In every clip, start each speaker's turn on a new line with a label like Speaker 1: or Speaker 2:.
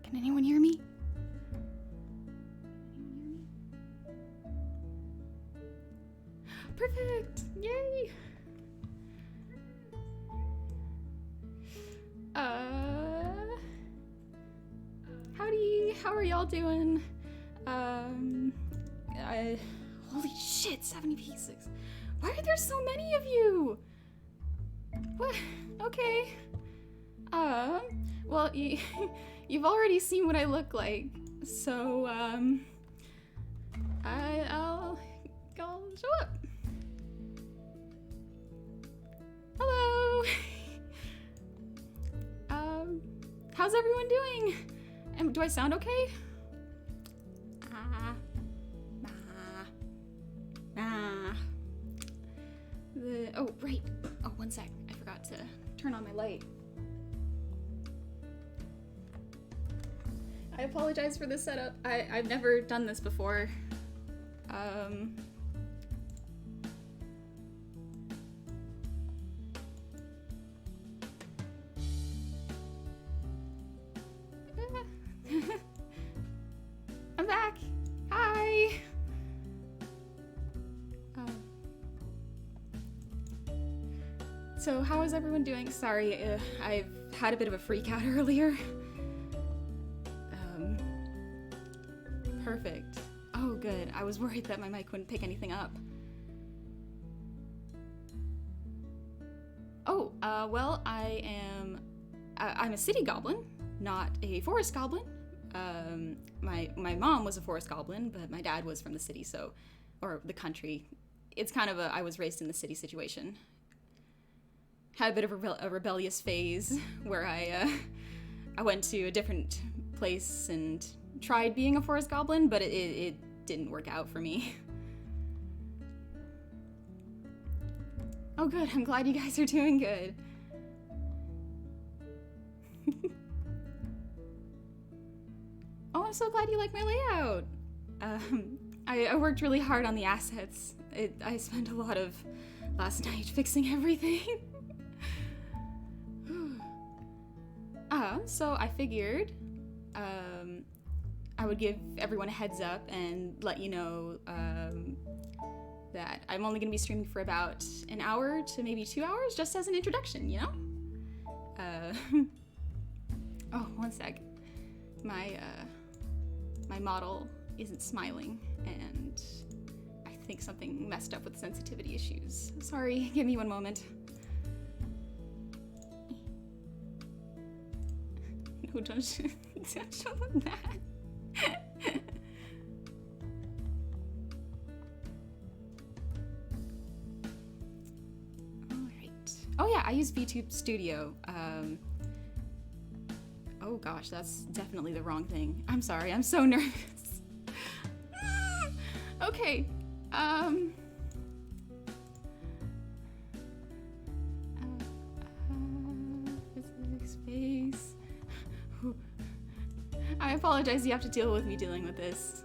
Speaker 1: Can anyone hear me? Perfect! Yay! Howdy! How are y'all doing? Holy shit, 70 pieces. Why are there so many of you? What? Okay. Well, you've already seen what I look like, so, I'll show up. Hello! How's everyone doing? Do I sound okay? Oh, right. Oh, one sec. I forgot to turn on my light. I apologize for the setup. I've never done this before. I'm back. Hi. So how is everyone doing? Sorry, I've had a bit of a freak out earlier. Perfect. Oh, good. I was worried that my mic wouldn't pick anything up. Oh, well, I'm a city goblin, not a forest goblin. My mom was a forest goblin, but my dad was from the city, or the country. It's kind of I was raised in the city situation. Had a bit of a rebellious phase where I went to a different place and tried being a forest goblin, but it didn't work out for me. Oh good, I'm glad you guys are doing good. Oh, I'm so glad you like my layout. I worked really hard on the assets. I spent a lot of last night fixing everything. So I figured I would give everyone a heads up and let you know that I'm only going to be streaming for about an hour to maybe 2 hours, just as an introduction, you know? Oh, one sec. My model isn't smiling, and I think something messed up with sensitivity issues. Sorry, give me one moment. No, don't show them that. Alright. Oh yeah, I use VTube Studio. Oh gosh, that's definitely the wrong thing. I'm sorry, I'm so nervous. Okay, physics, space. I apologize you have to deal with me dealing with this.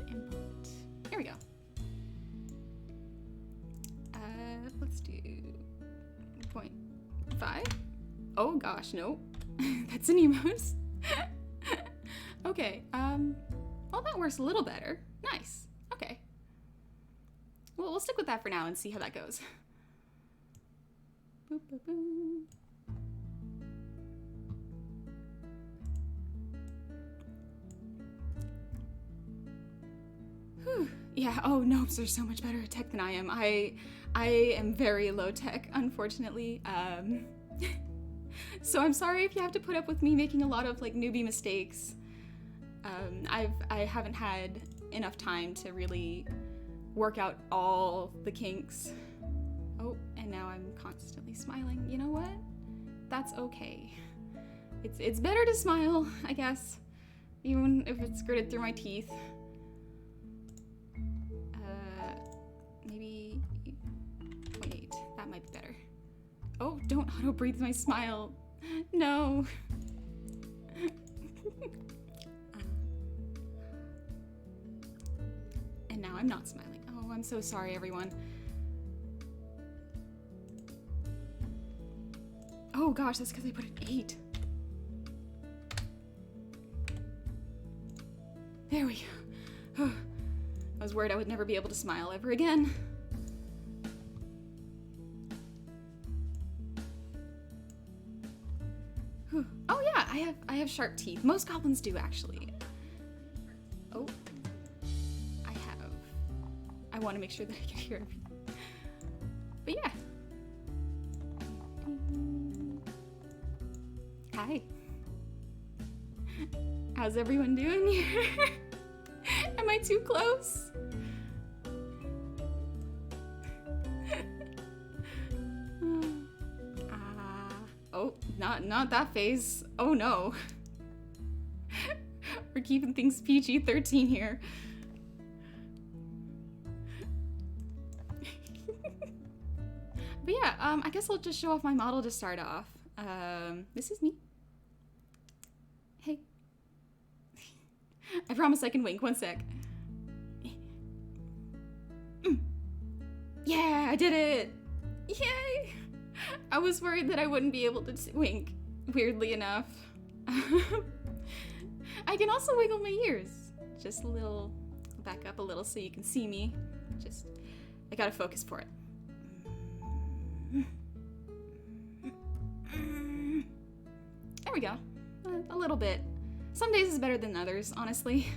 Speaker 1: Input. Here we go. Let's do 0.5. Oh gosh, no. That's an emote. Okay, well that works a little better. Nice. Okay. Well, we'll stick with that for now and see how that goes. Boop, boop, boop. Whew. Yeah, oh, gnomes are so much better at tech than I am. I am very low tech, unfortunately. So I'm sorry if you have to put up with me making a lot of like newbie mistakes. I haven't had enough time to really work out all the kinks. Oh, and now I'm constantly smiling. You know what? That's okay. It's better to smile, I guess, even if it's gritted through my teeth. Maybe 0.8. That might be better. Oh, don't auto-breathe my smile. No. And now I'm not smiling. Oh, I'm so sorry, everyone. Oh gosh, that's because I put an 8. There we go. I was worried I would never be able to smile ever again. Oh yeah, I have sharp teeth. Most goblins do, actually. Oh, I want to make sure that I can hear everything. But yeah. Hi. How's everyone doing here? Am I too close? Oh, not that phase. Oh no. We're keeping things PG-13 here. But yeah, I guess I'll just show off my model to start off. This is me. Hey. I promise I can wink. One sec. Yeah, I did it! Yay! I was worried that I wouldn't be able to wink, weirdly enough. I can also wiggle my ears. Just a little, back up a little so you can see me. I gotta focus for it. There we go. A little bit. Some days is better than others, honestly.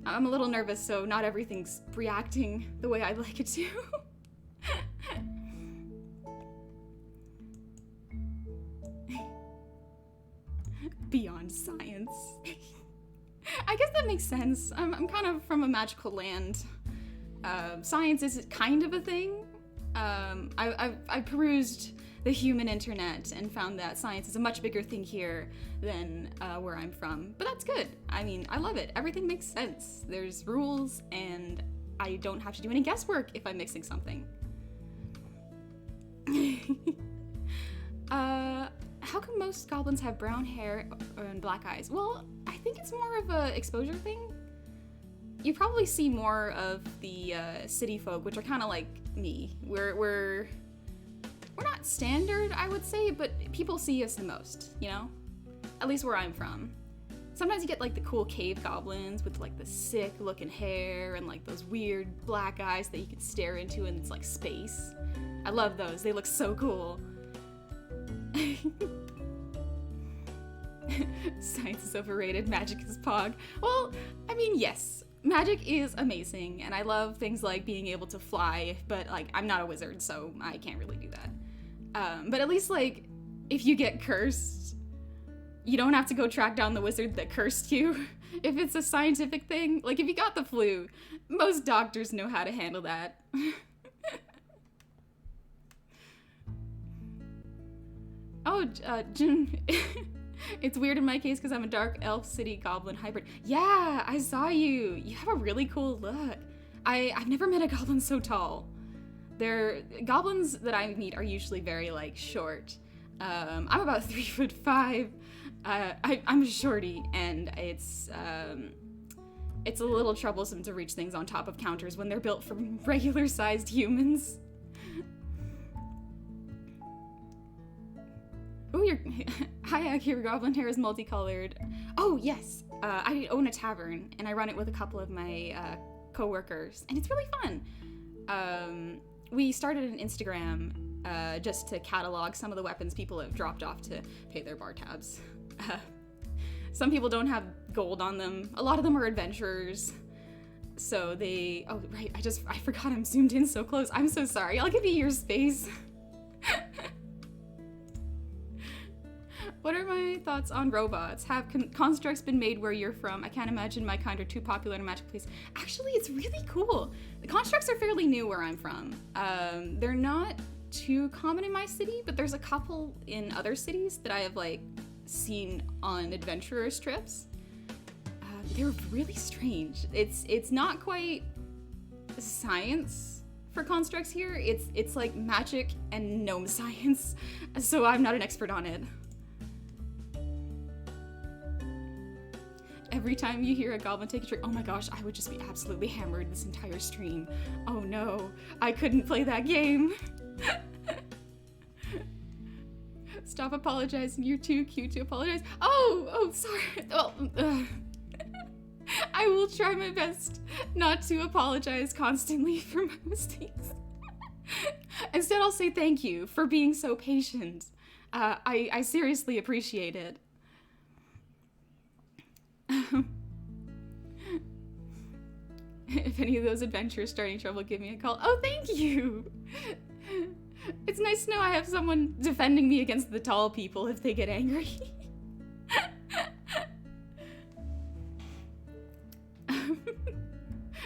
Speaker 1: I'm a little nervous, so not everything's reacting the way I'd like it to. Beyond science. I guess that makes sense. I'm kind of from a magical land. Science is kind of a thing. I perused the human internet and found that science is a much bigger thing here than where I'm from. But that's good. I mean, I love it. Everything makes sense. There's rules, and I don't have to do any guesswork if I'm mixing something. How come most goblins have brown hair and black eyes? Well, I think it's more of a exposure thing. You probably see more of the city folk, which are kind of like me. We're not standard, I would say, but people see us the most, you know? At least where I'm from. Sometimes you get like the cool cave goblins with like the sick looking hair and like those weird black eyes that you can stare into and it's like space. I love those. They look so cool. Science is overrated, magic is pog. Well, I mean, yes, magic is amazing, and I love things like being able to fly, but like, I'm not a wizard, so I can't really do that. But at least like, if you get cursed, you don't have to go track down the wizard that cursed you. If it's a scientific thing, like if you got the flu, most doctors know how to handle that. Oh, June. It's weird in my case because I'm a dark elf city goblin hybrid. Yeah, I saw you. You have a really cool look. I've never met a goblin so tall. Goblins that I meet are usually very like short. I'm about 3'5". I'm a shorty, and it's a little troublesome to reach things on top of counters when they're built from regular-sized humans. Oh, hi, your goblin hair is multicolored. Oh, yes. I own a tavern, and I run it with a couple of my co-workers, and it's really fun. We started an Instagram just to catalog some of the weapons people have dropped off to pay their bar tabs. Some people don't have gold on them. A lot of them are adventurers. So they... Oh, right. I forgot I'm zoomed in so close. I'm so sorry. I'll give you your space. What are my thoughts on robots? Have constructs been made where you're from? I can't imagine my kind are too popular in a magic place. Actually, it's really cool. The constructs are fairly new where I'm from. They're not too common in my city, but there's a couple in other cities that I have like seen on adventurers trips. They're really strange. It's not quite science for constructs here. It's like magic and gnome science, so I'm not an expert on it. Every time you hear a goblin take a trick, oh my gosh, I would just be absolutely hammered this entire stream. Oh no, I couldn't play that game. Stop apologizing. You're too cute to apologize. Oh, sorry. Well, I will try my best not to apologize constantly for my mistakes. Instead, I'll say thank you for being so patient. I seriously appreciate it. If any of those adventurers start any trouble, give me a call. Oh, thank you! It's nice to know I have someone defending me against the tall people if they get angry.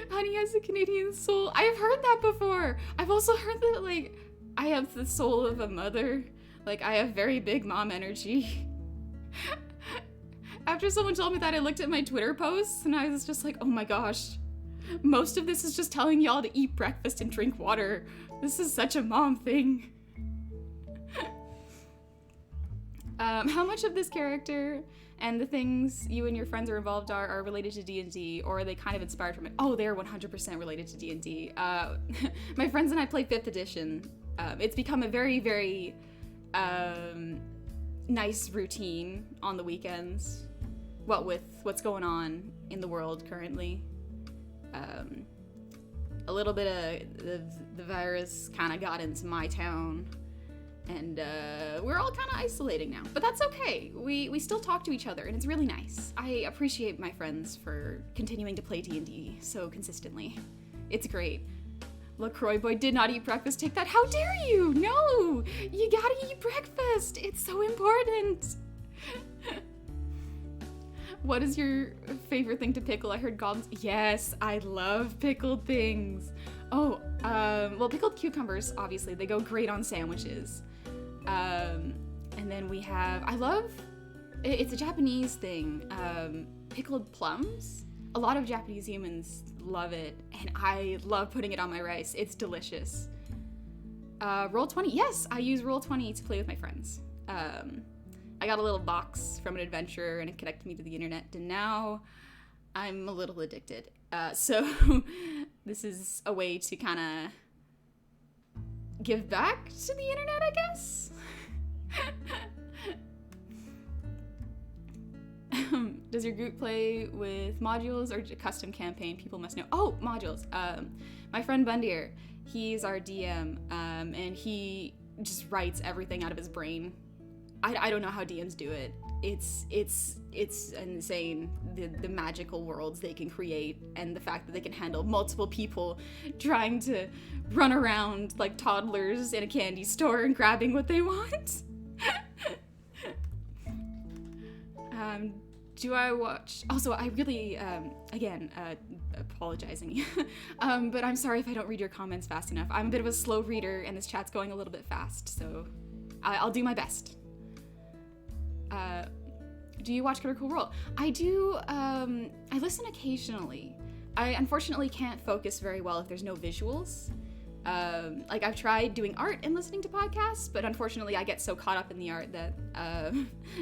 Speaker 1: Honey has a Canadian soul. I've heard that before. I've also heard that, like, I have the soul of a mother. Like, I have very big mom energy. After someone told me that, I looked at my Twitter posts and I was just like, oh my gosh. Most of this is just telling y'all to eat breakfast and drink water. This is such a mom thing. How much of this character and the things you and your friends are involved are related to D&D, or are they kind of inspired from it? Oh, they're 100% related to D&D. My friends and I play 5th edition. It's become a very, very nice routine on the weekends. What with what's going on in the world currently. A little bit of the virus kind of got into my town, and we're all kind of isolating now. But that's okay. We still talk to each other, and it's really nice. I appreciate my friends for continuing to play D&D so consistently. It's great. LaCroix boy did not eat breakfast. Take that. How dare you? No! You gotta eat breakfast. It's so important. What is your favorite thing to pickle? I heard goblins. Yes, I love pickled things. Oh, well, pickled cucumbers, obviously. They go great on sandwiches. And then we have, it's a Japanese thing, pickled plums. A lot of Japanese humans love it, and I love putting it on my rice. It's delicious. Roll20. Yes, I use Roll20 to play with my friends. I got a little box from an adventurer and it connected me to the internet, and now I'm a little addicted. So this is a way to kind of give back to the internet, I guess? Does your group play with modules or custom campaign? People must know. Oh, modules. My friend Bundier, he's our DM, and he just writes everything out of his brain. I don't know how DMs do it. It's insane, the magical worlds they can create, and the fact that they can handle multiple people trying to run around like toddlers in a candy store and grabbing what they want. Do I watch? Also, I really, again, apologizing, but I'm sorry if I don't read your comments fast enough. I'm a bit of a slow reader, and this chat's going a little bit fast, so I'll do my best. Do you watch Critical Role? I do, I listen occasionally. I unfortunately can't focus very well if there's no visuals. Like, I've tried doing art and listening to podcasts, but unfortunately I get so caught up in the art that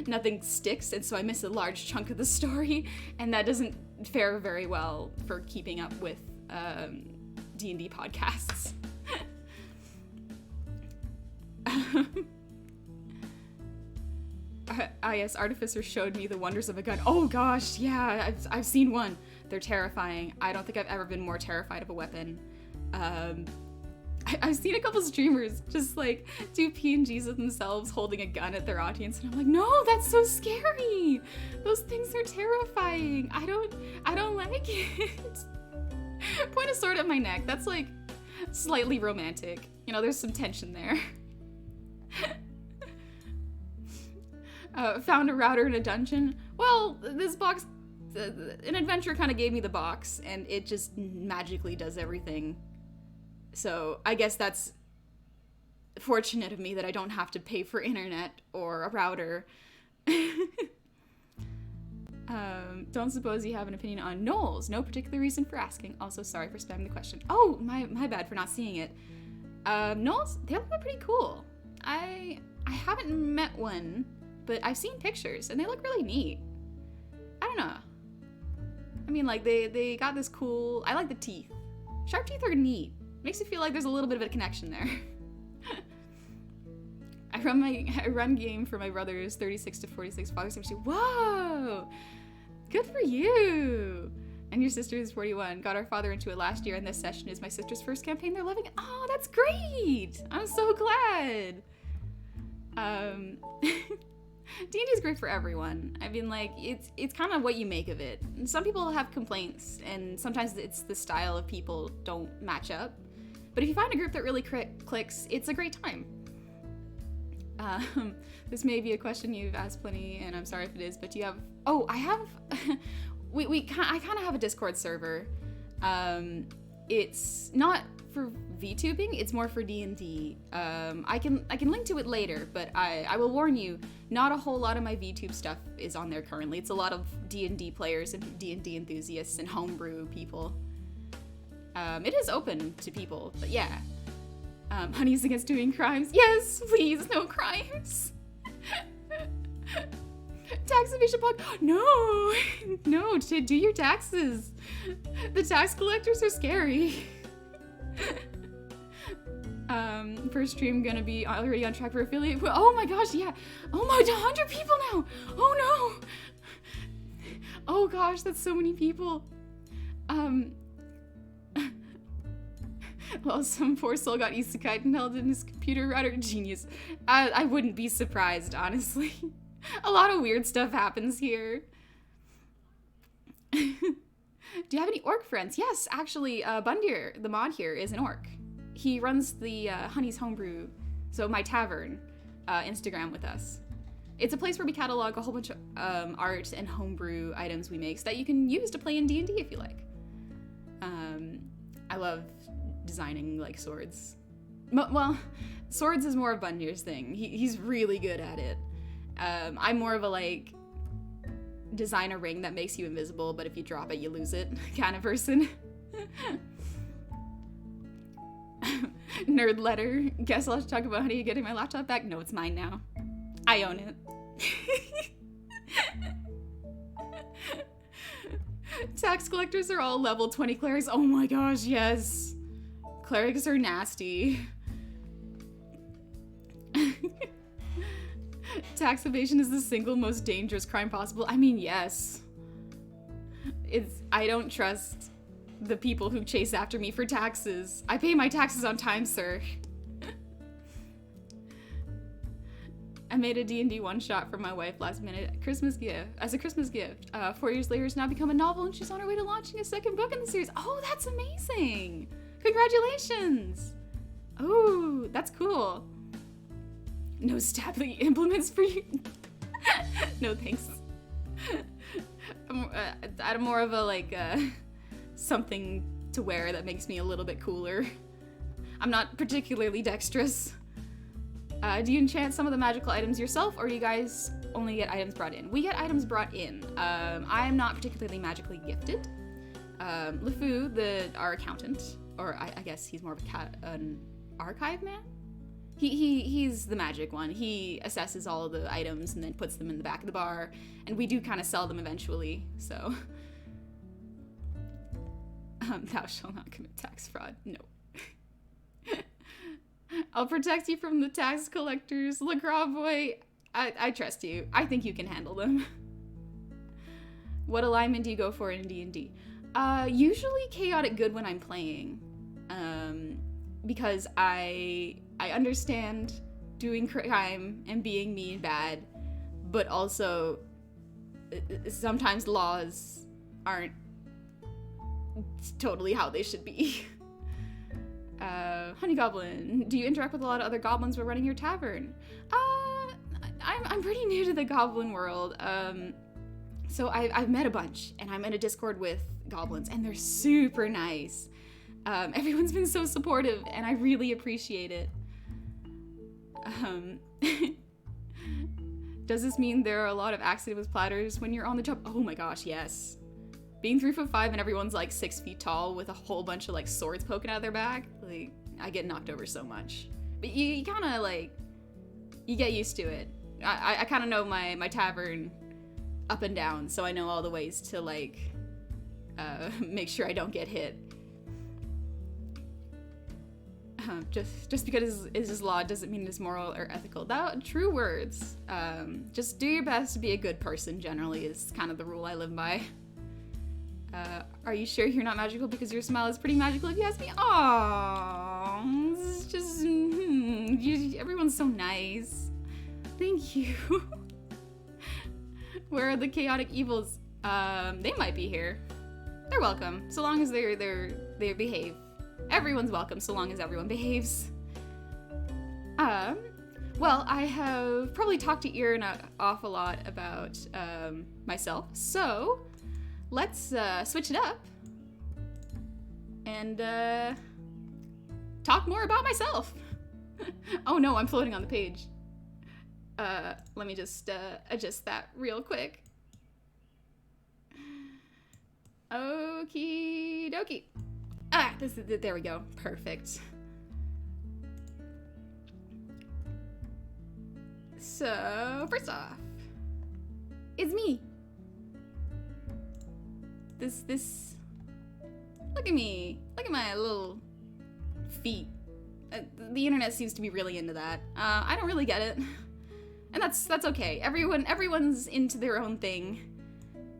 Speaker 1: nothing sticks, and so I miss a large chunk of the story, and that doesn't fare very well for keeping up with D&D podcasts. Yes, Artificer showed me the wonders of a gun. Oh gosh, yeah, I've seen one. They're terrifying. I don't think I've ever been more terrified of a weapon. I've seen a couple streamers just like do PNGs of themselves holding a gun at their audience, and I'm like, no, that's so scary. Those things are terrifying. I don't like it. Point a sword at my neck. That's like slightly romantic. You know, there's some tension there. Found a router in a dungeon. Well, this box, an adventurer kind of gave me the box, and it just magically does everything. So I guess that's fortunate of me that I don't have to pay for internet or a router. Don't suppose you have an opinion on gnolls. No particular reason for asking. Also, sorry for spamming the question. Oh, my bad for not seeing it. Gnolls, they look pretty cool. I haven't met one, but I've seen pictures and they look really neat. I don't know. I mean, like, they got this cool, I like the teeth. Sharp teeth are neat. Makes me feel like there's a little bit of a connection there. I I run game for my brother's 36 to 46 Father's Day. Whoa! Good for you! And your sister is 41. Got our father into it last year, and this session is my sister's first campaign. They're loving it. Oh, that's great! I'm so glad. D&D is great for everyone. I mean, like, it's kind of what you make of it. And some people have complaints, and sometimes it's the style of people don't match up. But if you find a group that really clicks, it's a great time. This may be a question you've asked plenty, and I'm sorry if it is, but do you have... Oh, I have... I kind of have a Discord server. It's not for VTubing, it's more for D&D. I can link to it later, but I will warn you, not a whole lot of my VTube stuff is on there currently. It's a lot of D&D players and D&D enthusiasts and homebrew people. It is open to people, but yeah. Honey's against doing crimes. Yes, please, no crimes. Tax evasion pod. No, no, do your taxes. The tax collectors are scary. First stream gonna be already on track for affiliate. Oh my gosh, yeah. Oh my, 100 people now. Oh no. Oh gosh, that's so many people. Well, some poor soul got isekai'd and held in his computer router. Genius. I wouldn't be surprised, honestly. A lot of weird stuff happens here. Do you have any orc friends? Yes, actually, Bundir, the mod here, is an orc. He runs the Honey's Homebrew, so my tavern, Instagram with us. It's a place where we catalog a whole bunch of art and homebrew items we make so that you can use to play in D&D if you like. I love designing, like, swords. Well, swords is more of Bundir's thing. He's really good at it. I'm more of a, like, design a ring that makes you invisible, but if you drop it, you lose it kind of person. Nerd letter. Guess I'll have to talk about how you getting my laptop back. No, it's mine now. I own it. Tax collectors are all level 20 clerics. Oh my gosh, yes. Clerics are nasty. Tax evasion is the single most dangerous crime possible. I mean, yes. I don't trust the people who chase after me for taxes. I pay my taxes on time, sir. I made a D&D one-shot for my wife last minute as a Christmas gift. 4 years later, it's now become a novel, and she's on her way to launching a second book in the series. Oh, that's amazing! Congratulations! Oh, that's cool. No stably implements for you. No thanks. I'm more of a, like, something to wear that makes me a little bit cooler. I'm not particularly dexterous. Do you enchant some of the magical items yourself, or do you guys only get items brought in? We get items brought in. I am not particularly magically gifted. LeFou, our accountant, or I guess he's more of an archive man? He's the magic one. He assesses all of the items and then puts them in the back of the bar, and we do kind of sell them eventually, so. Thou shalt not commit tax fraud. No. I'll protect you from the tax collectors. LeGras boy, I trust you. I think you can handle them. What alignment do you go for in D&D? Usually chaotic good when I'm playing. Because I understand doing crime and being mean bad, but also sometimes laws aren't totally how they should be. Honey Goblin, do you interact with a lot of other goblins while running your tavern? I'm pretty new to the goblin world. So I've met a bunch, and I'm in a Discord with goblins, and they're super nice. Everyone's been so supportive, and I really appreciate it. Does this mean there are a lot of accidents with platters when you're on the job? Oh my gosh, yes. Being 3'5" and everyone's like 6 feet tall with a whole bunch of like swords poking out of their back, like, I get knocked over so much. But you kind of like, you get used to it. I kind of know my tavern up and down, so I know all the ways to like make sure I don't get hit. Just because it is law doesn't mean it's moral or ethical. That true words. Just do your best to be a good person. Generally, is kind of the rule I live by. Are you sure you're not magical? Because your smile is pretty magical, if you ask me. Aww, it's just everyone's so nice. Thank you. Where are the chaotic evils? They might be here. They're welcome, so long as they behave. Everyone's welcome, so long as everyone behaves. Well, I have probably talked to Ear an awful lot about myself, so let's switch it up and talk more about myself. Oh no, I'm floating on the page. Let me just adjust that real quick. Okie dokie. There we go. Perfect. So, first off, it's me. This, look at me. Look at my little feet. The internet seems to be really into that. I don't really get it. And that's okay. Everyone's into their own thing.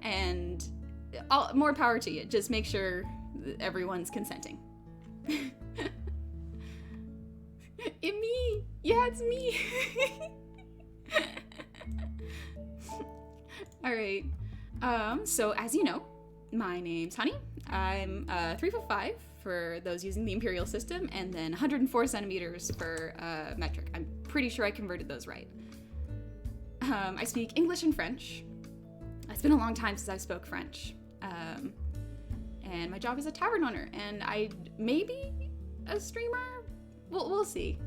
Speaker 1: And more power to you. Just make sure everyone's consenting. It me. Yeah, it's me. All right. So as you know, my name's Honey. I'm 3'5" for those using the imperial system, and then 104 centimeters for metric. I'm pretty sure I converted those right. I speak English and French. It's been a long time since I spoke French. And my job is a tavern owner, and I maybe a streamer. We'll see.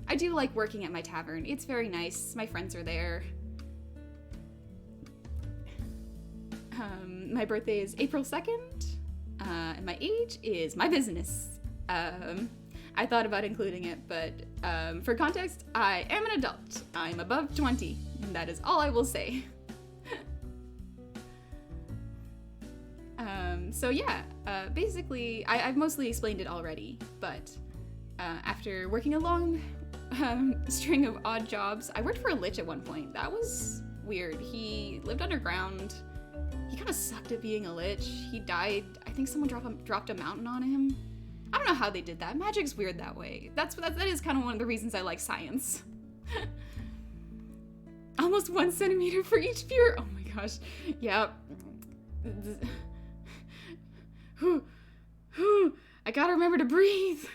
Speaker 1: I do like working at my tavern. It's very nice. My friends are there. My birthday is April 2nd, and my age is my business. I thought about including it, but for context, I am an adult. I'm above 20, and that is all I will say. So yeah, basically, I've mostly explained it already, but after working a long string of odd jobs, I worked for a lich at one point. That was weird. He lived underground. He kind of sucked at being a lich. He died. I think someone dropped a mountain on him. I don't know how they did that. Magic's weird that way. That is kind of one of the reasons I like science. Almost 1 centimeter for each viewer. Oh my gosh. Yeah. I gotta remember to breathe.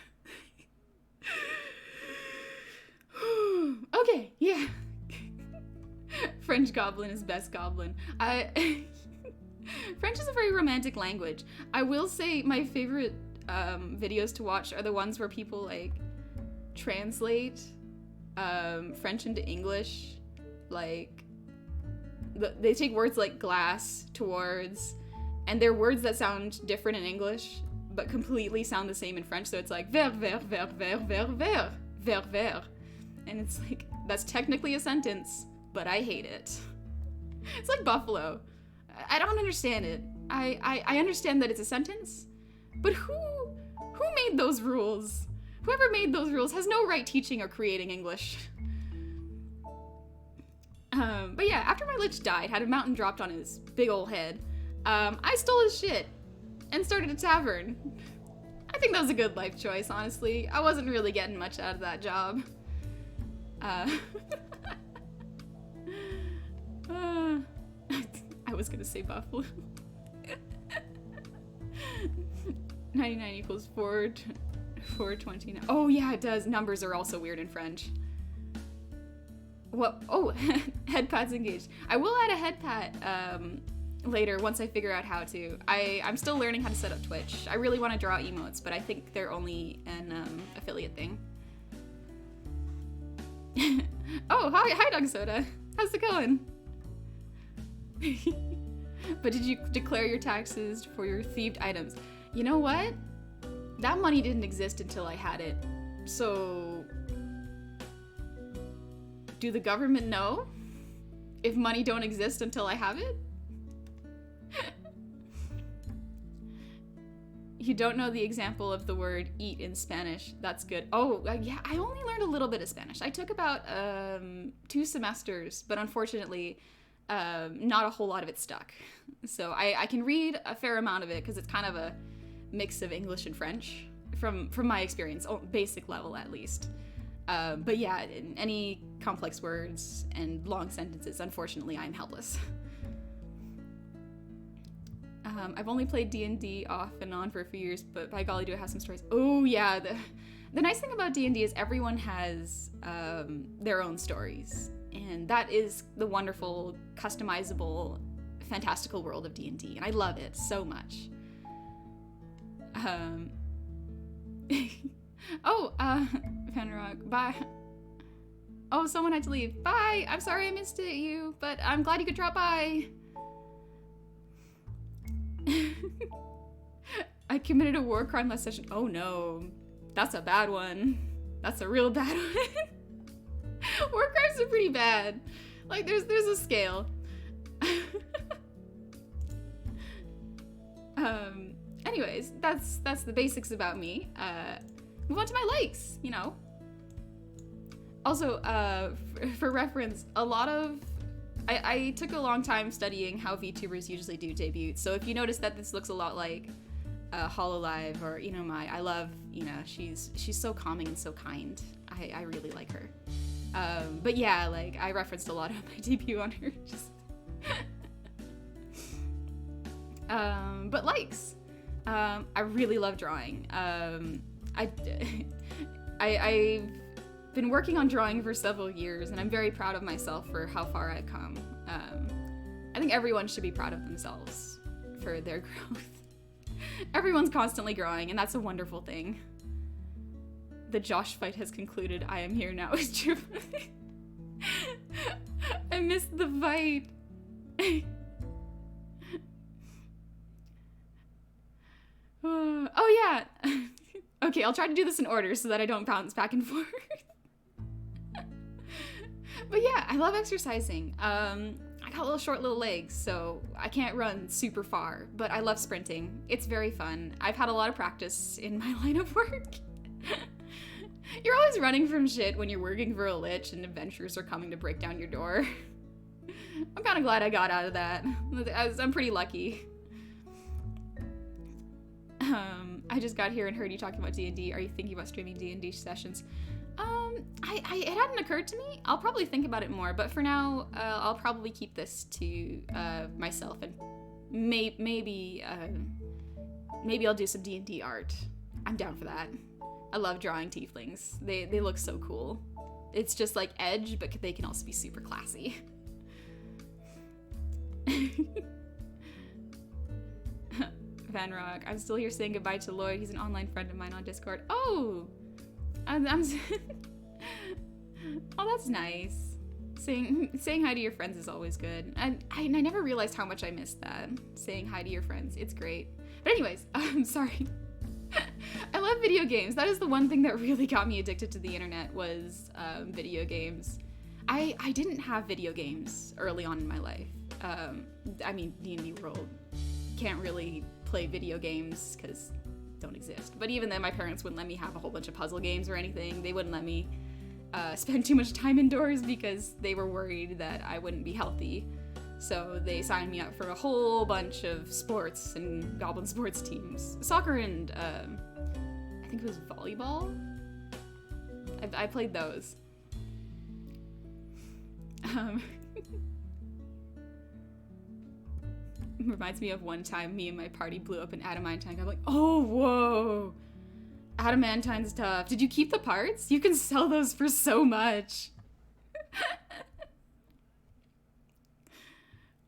Speaker 1: Okay, yeah. French Goblin is best Goblin. French is a very romantic language. I will say my favorite videos to watch are the ones where people like translate French into English. Like they take words like glass, towards, and they're words that sound different in English but completely sound the same in French. So it's like ver, ver, ver, ver, ver, ver, ver, ver. And it's like, that's technically a sentence, but I hate it. It's like buffalo. I don't understand it. I understand that it's a sentence, but who made those rules? Whoever made those rules has no right teaching or creating English. But yeah, after my lich died, had a mountain dropped on his big ol' head, I stole his shit and started a tavern. I think that was a good life choice, honestly. I wasn't really getting much out of that job. I was gonna say buffalo. 99 equals 420. Oh yeah, it does. Numbers are also weird in French. What? Oh, head pat's engaged. I will add a head pat later once I figure out how to. I'm still learning how to set up Twitch. I really want to draw emotes, but I think they're only an affiliate thing. Oh, hi Dog Soda. How's it going? But did you declare your taxes for your thieved items? You know what? That money didn't exist until I had it. So, do the government know if money don't exist until I have it? You don't know the example of the word eat in Spanish. That's good. Oh, yeah, I only learned a little bit of Spanish. I took about 2 semesters, but unfortunately, not a whole lot of it stuck. So I can read a fair amount of it because it's kind of a mix of English and French from my experience, basic level at least. But yeah, in any complex words and long sentences, unfortunately, I'm helpless. I've only played D&D off and on for a few years, but by golly, do I have some stories. Oh yeah, the nice thing about D&D is everyone has their own stories, and that is the wonderful, customizable, fantastical world of D&D, and I love it so much. Fanrock, bye. Oh, someone had to leave. Bye! I'm sorry I missed you, but I'm glad you could drop by. I committed a war crime last session. Oh no, that's a bad one. That's a real bad one. War crimes are pretty bad. Like there's a scale. Anyways, that's the basics about me. Move on to my likes, you know. Also, for reference, a lot of I took a long time studying how VTubers usually do debuts, so if you notice that this looks a lot like Hololive or I love she's so calming and so kind. I really like her. But yeah, like I referenced a lot of my debut on her. Just but likes. I really love drawing. I've been working on drawing for several years, and I'm very proud of myself for how far I've come. I think everyone should be proud of themselves for their growth. Everyone's constantly growing, and that's a wonderful thing. The Josh fight has concluded. I am here now. It's true. I missed the fight. Oh yeah. Okay, I'll try to do this in order so that I don't bounce back and forth. But yeah, I love exercising. I got short little legs, so I can't run super far, but I love sprinting. It's very fun. I've had a lot of practice in my line of work. You're always running from shit when you're working for a lich and adventurers are coming to break down your door. I'm kind of glad I got out of that. I'm pretty lucky. I just got here and heard you talking about D&D. Are you thinking about streaming D&D sessions? It hadn't occurred to me. I'll probably think about it more, but for now, I'll probably keep this to myself, and maybe I'll do some D&D art. I'm down for that. I love drawing tieflings. They look so cool. It's just like edge, but they can also be super classy. Vanrock, I'm still here saying goodbye to Lloyd. He's an online friend of mine on Discord. Oh, I'm oh, that's nice. Saying hi to your friends is always good. And I never realized how much I missed that. Saying hi to your friends, it's great. But anyways, I'm sorry. I love video games. That is the one thing that really got me addicted to the internet was video games. I didn't have video games early on in my life. I mean, D&D World can't really play video games because don't exist. But even then, my parents wouldn't let me have a whole bunch of puzzle games or anything. They wouldn't let me spend too much time indoors because they were worried that I wouldn't be healthy. So they signed me up for a whole bunch of sports and Goblin sports teams. Soccer and I think it was volleyball. I played those. Reminds me of one time me and my party blew up an adamantine. I'm like, oh, whoa. Adamantine's tough. Did you keep the parts? You can sell those for so much.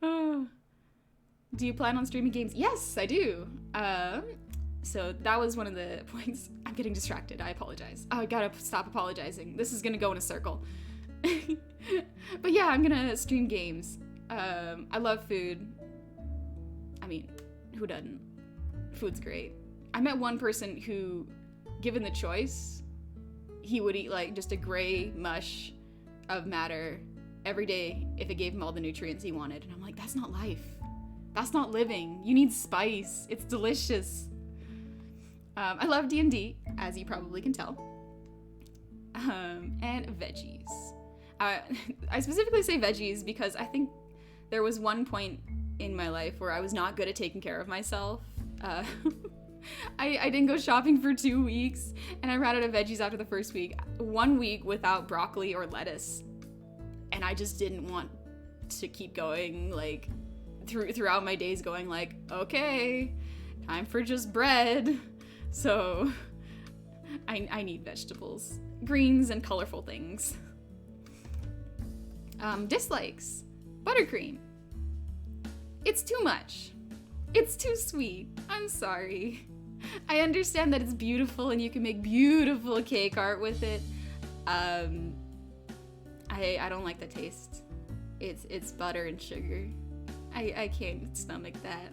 Speaker 1: Oh. Do you plan on streaming games? Yes, I do. So that was one of the points. I'm getting distracted. I apologize. Oh, I gotta stop apologizing. This is gonna go in a circle. But yeah, I'm gonna stream games. I love food. I mean, who doesn't? Food's great. I met one person who, given the choice, he would eat like just a gray mush of matter every day if it gave him all the nutrients he wanted. And I'm like, that's not life. That's not living. You need spice. It's delicious. I love D&D, as you probably can tell. And veggies. I specifically say veggies because I think there was one point in my life where I was not good at taking care of myself. I didn't go shopping for 2 weeks, and I ran out of veggies after the first week. 1 week without broccoli or lettuce, and I just didn't want to keep going, like, throughout my days going like, okay, time for just bread. So I need vegetables, greens, and colorful things. Dislikes. Buttercream. It's too much. It's too sweet. I'm sorry. I understand that it's beautiful and you can make beautiful cake art with it. I don't like the taste. It's butter and sugar. I can't stomach that.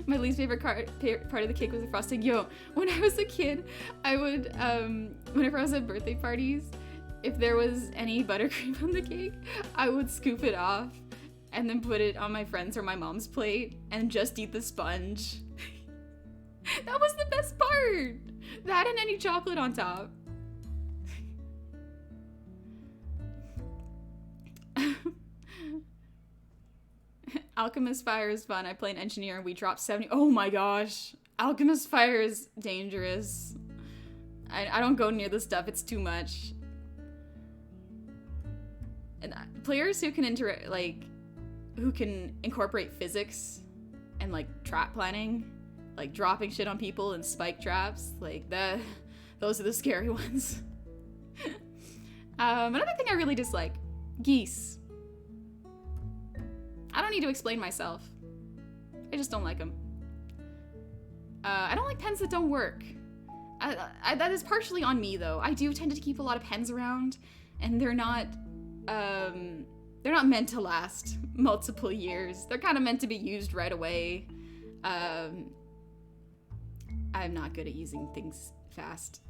Speaker 1: My least favorite part of the cake was the frosting. Yo, when I was a kid, I would, whenever I was at birthday parties, if there was any buttercream on the cake, I would scoop it off and then put it on my friend's or my mom's plate and just eat the sponge. That was the best part! That and any chocolate on top. Alchemist Fire is fun. I play an engineer and we dropped 70. Oh my gosh. Alchemist Fire is dangerous. I don't go near this stuff. It's too much. And players who can who can incorporate physics and like trap planning, like dropping shit on people and spike traps, like those are the scary ones. Another thing I really dislike, geese. I don't need to explain myself. I just don't like them. I don't like pens that don't work. That is partially on me though. I do tend to keep a lot of pens around, and they're not meant to last multiple years. They're kind of meant to be used right away. I'm not good at using things fast.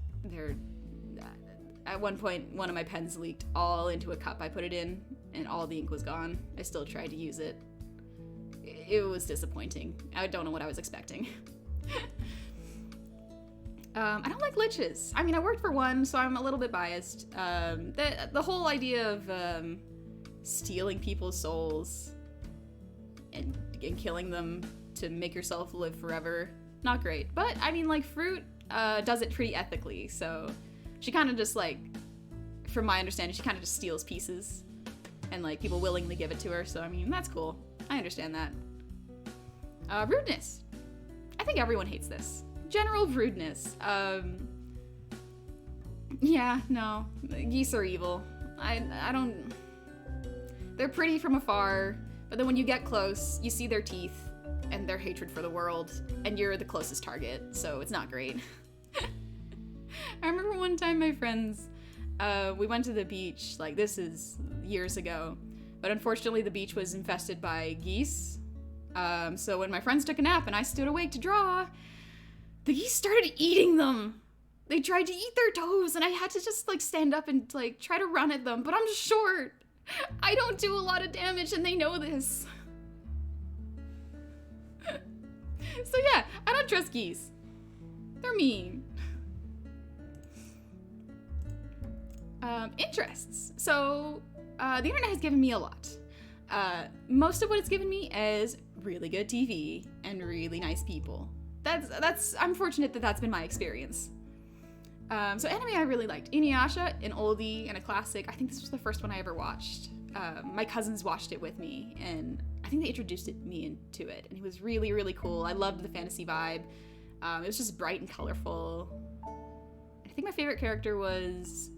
Speaker 1: At one point, one of my pens leaked all into a cup I put it in, and all the ink was gone. I still tried to use it. It was disappointing. I don't know what I was expecting. I don't like liches. I mean, I worked for one, so I'm a little bit biased. The whole idea of stealing people's souls and killing them to make yourself live forever, not great. But, I mean, like, Fruit does it pretty ethically, so she kind of just, like, from my understanding, she kind of just steals pieces, and, like, people willingly give it to her, so, I mean, that's cool. I understand that. Rudeness. I think everyone hates this. General rudeness. Yeah, no. Geese are evil. I don't... They're pretty from afar, but then when you get close, you see their teeth and their hatred for the world, and you're the closest target, so it's not great. I remember one time my friends, we went to the beach, like this is years ago, but unfortunately the beach was infested by geese. So when my friends took a nap and I stood awake to draw, the geese started eating them. They tried to eat their toes, and I had to just like stand up and like try to run at them, but I'm short. I don't do a lot of damage, and they know this. So yeah, I don't trust geese. They're mean. Interests. So the internet has given me a lot. Most of what it's given me is really good TV and really nice people. I'm fortunate that that's been my experience. So anime I really liked. Inuyasha, an oldie and a classic. I think this was the first one I ever watched. My cousins watched it with me, and I think they introduced me into it, and it was really, really cool. I loved the fantasy vibe. It was just bright and colorful. I think my favorite character was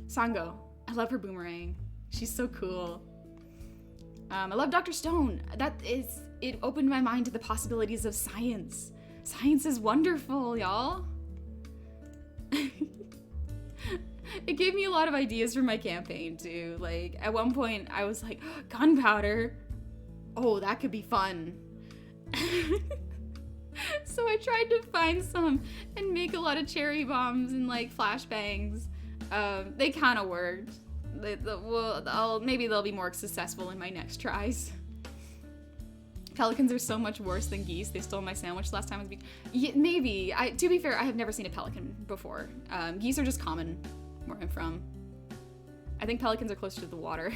Speaker 1: Sango. I love her boomerang. She's so cool. I love Dr. Stone. It opened my mind to the possibilities of science. Science is wonderful, y'all. It gave me a lot of ideas for my campaign, too. Like, at one point, I was like, gunpowder. Oh, that could be fun. So I tried to find some and make a lot of cherry bombs and, like, flashbangs. They kind of worked. Maybe they'll be more successful in my next tries. Pelicans are so much worse than geese. They stole my sandwich last time. Yeah, maybe. To be fair, I have never seen a pelican before. Geese are just common where I'm from. I think pelicans are closer to the water.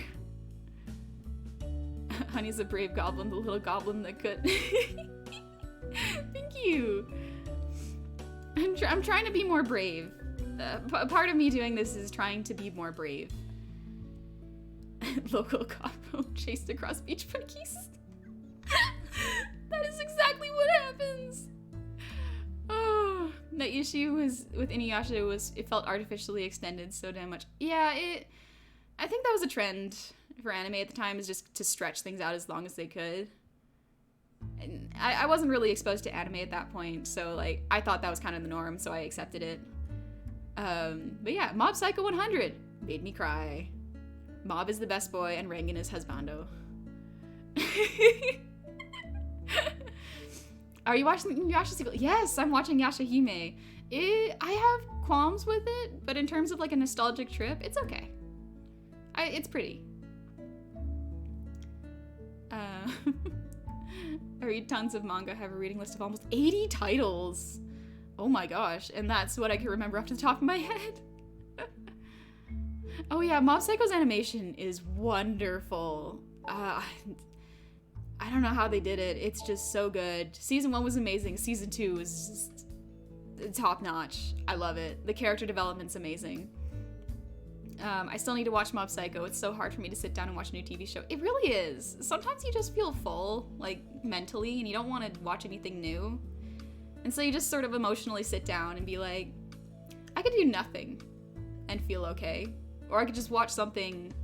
Speaker 1: Honey's a brave goblin, the little goblin that could. Thank you. I'm trying to be more brave. Part of me doing this is trying to be more brave. Local goblin chased across beach by geese. That is exactly what happens. Oh, the issue was with Inuyasha was it felt artificially extended so damn much. Yeah, I think that was a trend for anime at the time, is just to stretch things out as long as they could. And I wasn't really exposed to anime at that point, so like I thought that was kind of the norm, so I accepted it. But yeah, Mob Psycho 100 made me cry. Mob is the best boy and Rengen is husbando. Are you watching Yasha sequel? Yes, I'm watching Yashahime. I have qualms with it, but in terms of like a nostalgic trip, it's okay. It's pretty. I read tons of manga, have a reading list of almost 80 titles. Oh my gosh, and that's what I can remember off the top of my head. Oh yeah, Mob Psycho's animation is wonderful. I don't know how they did it. It's just so good. Season 1 was amazing. Season 2 is just top notch. I love it. The character development's amazing. I still need to watch Mob Psycho. It's so hard for me to sit down and watch a new TV show. It really is. Sometimes you just feel full, like mentally, and you don't want to watch anything new. And so you just sort of emotionally sit down and be like, I could do nothing and feel okay. Or I could just watch something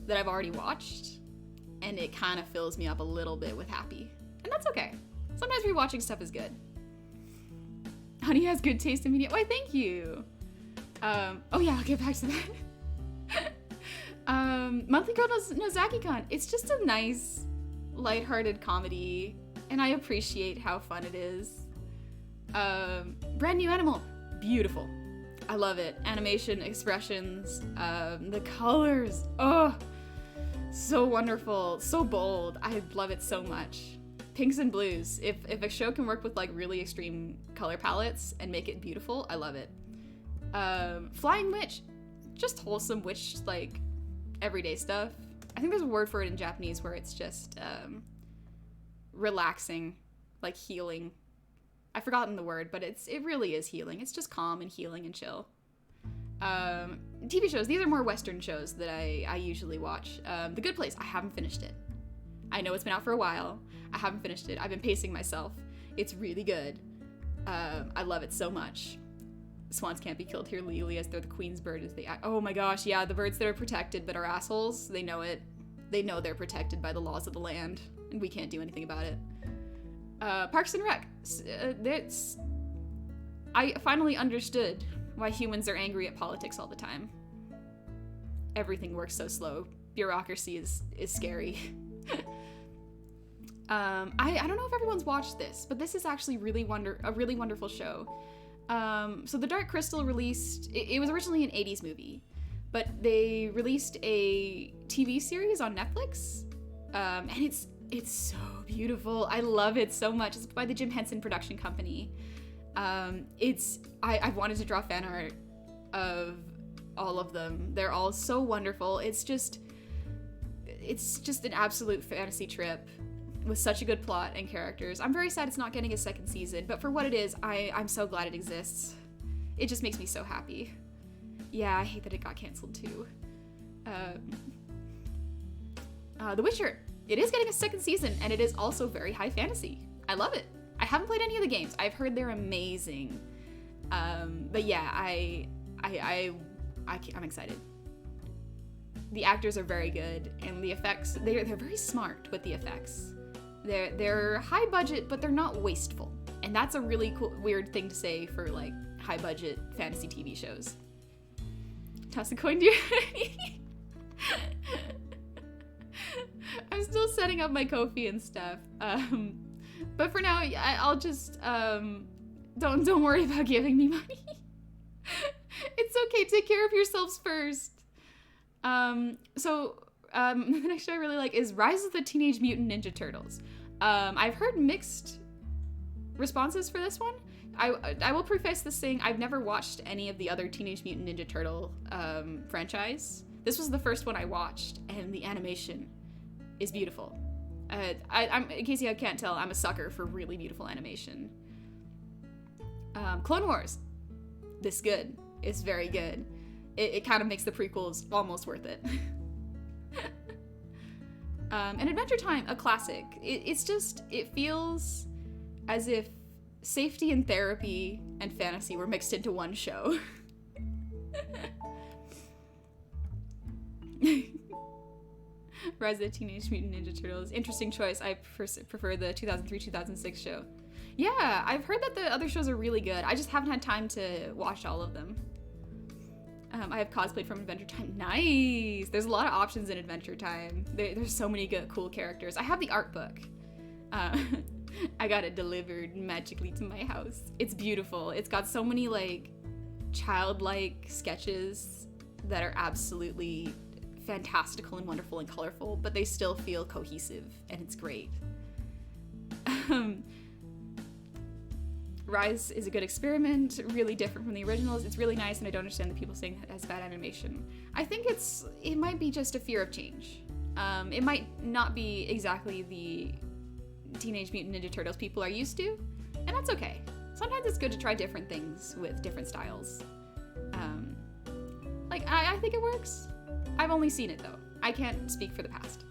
Speaker 1: that I've already watched and it kind of fills me up a little bit with happy. And that's okay. Sometimes rewatching stuff is good. Honey has good taste in media. Why, thank you. Oh yeah, I'll get back to that. Monthly Girl Nozaki-kan. It's just a nice, lighthearted comedy, and I appreciate how fun it is. Brand New Animal. Beautiful. I love it. Animation, expressions, the colors. Oh, so wonderful. So bold. I love it so much. Pinks and blues. If a show can work with like really extreme color palettes and make it beautiful, I love it. Flying Witch. Just wholesome witch, like, everyday stuff. I think there's a word for it in Japanese where it's just, relaxing, like healing. I've forgotten the word, but it really is healing. It's just calm and healing and chill. TV shows, these are more Western shows that I usually watch. The Good Place, I haven't finished it. I know it's been out for a while. I haven't finished it. I've been pacing myself. It's really good. I love it so much. Swans can't be killed here legally as they're the queen's bird as they act. Oh my gosh, yeah, the birds that are protected but are assholes, they know it. They know they're protected by the laws of the land, and we can't do anything about it. Parks and Rec. I finally understood why humans are angry at politics all the time. Everything works so slow. Bureaucracy is scary. I don't know if everyone's watched this, but this is actually a really wonderful show. So The Dark Crystal released, it was originally an 80s movie, but they released a TV series on Netflix, and it's so beautiful. I love it so much. It's by the Jim Henson production company. I've wanted to draw fan art of all of them. They're all so wonderful. It's just an absolute fantasy trip with such a good plot and characters. I'm very sad it's not getting a second season, but for what it is, I'm so glad it exists. It just makes me so happy. Yeah, I hate that it got canceled too. The Witcher. It is getting a second season, and it is also very high fantasy. I love it. I haven't played any of the games. I've heard they're amazing. But yeah, I'm excited. The actors are very good, and the effects, they're very smart with the effects. They're high budget, but they're not wasteful. And that's a really cool, weird thing to say for like high budget fantasy TV shows. Toss a coin to your I'm still setting up my Ko-fi and stuff. But for now, I'll just, don't worry about giving me money. It's okay, take care of yourselves first. The next show I really like is Rise of the Teenage Mutant Ninja Turtles. I've heard mixed responses for this one. I will preface this saying I've never watched any of the other Teenage Mutant Ninja Turtle franchise. This was the first one I watched, and the animation is beautiful. I'm, in case you can't tell, I'm a sucker for really beautiful animation. Clone Wars, this good. It's very good. It kind of makes the prequels almost worth it. And Adventure Time, a classic. It feels as if safety and therapy and fantasy were mixed into one show. Rise of the Teenage Mutant Ninja Turtles. Interesting choice. I prefer the 2003-2006 show. Yeah, I've heard that the other shows are really good. I just haven't had time to watch all of them. I have cosplayed from Adventure Time. Nice! There's a lot of options in Adventure Time. There's so many good, cool characters. I have the art book. I got it delivered magically to my house. It's beautiful. It's got so many, like, childlike sketches that are absolutely fantastical and wonderful and colorful, but they still feel cohesive, and it's great. Rise is a good experiment, really different from the originals. It's really nice, and I don't understand the people saying it has bad animation. I think it might be just a fear of change. It might not be exactly the Teenage Mutant Ninja Turtles people are used to, and that's okay. Sometimes it's good to try different things with different styles. I think it works. I've only seen it, though. I can't speak for the past.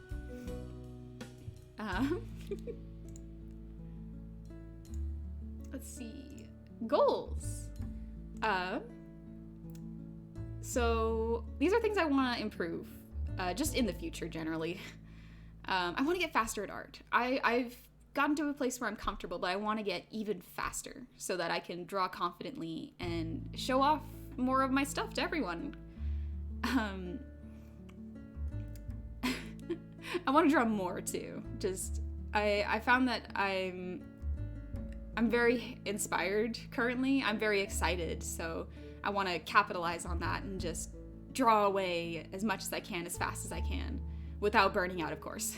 Speaker 1: Let's see. Goals. So these are things I want to improve, just in the future generally. I want to get faster at art. I've gotten to a place where I'm comfortable, but I want to get even faster so that I can draw confidently and show off more of my stuff to everyone. I want to draw more too. I found that I'm very inspired currently. I'm very excited, so I want to capitalize on that and just draw away as much as I can, as fast as I can, without burning out, of course.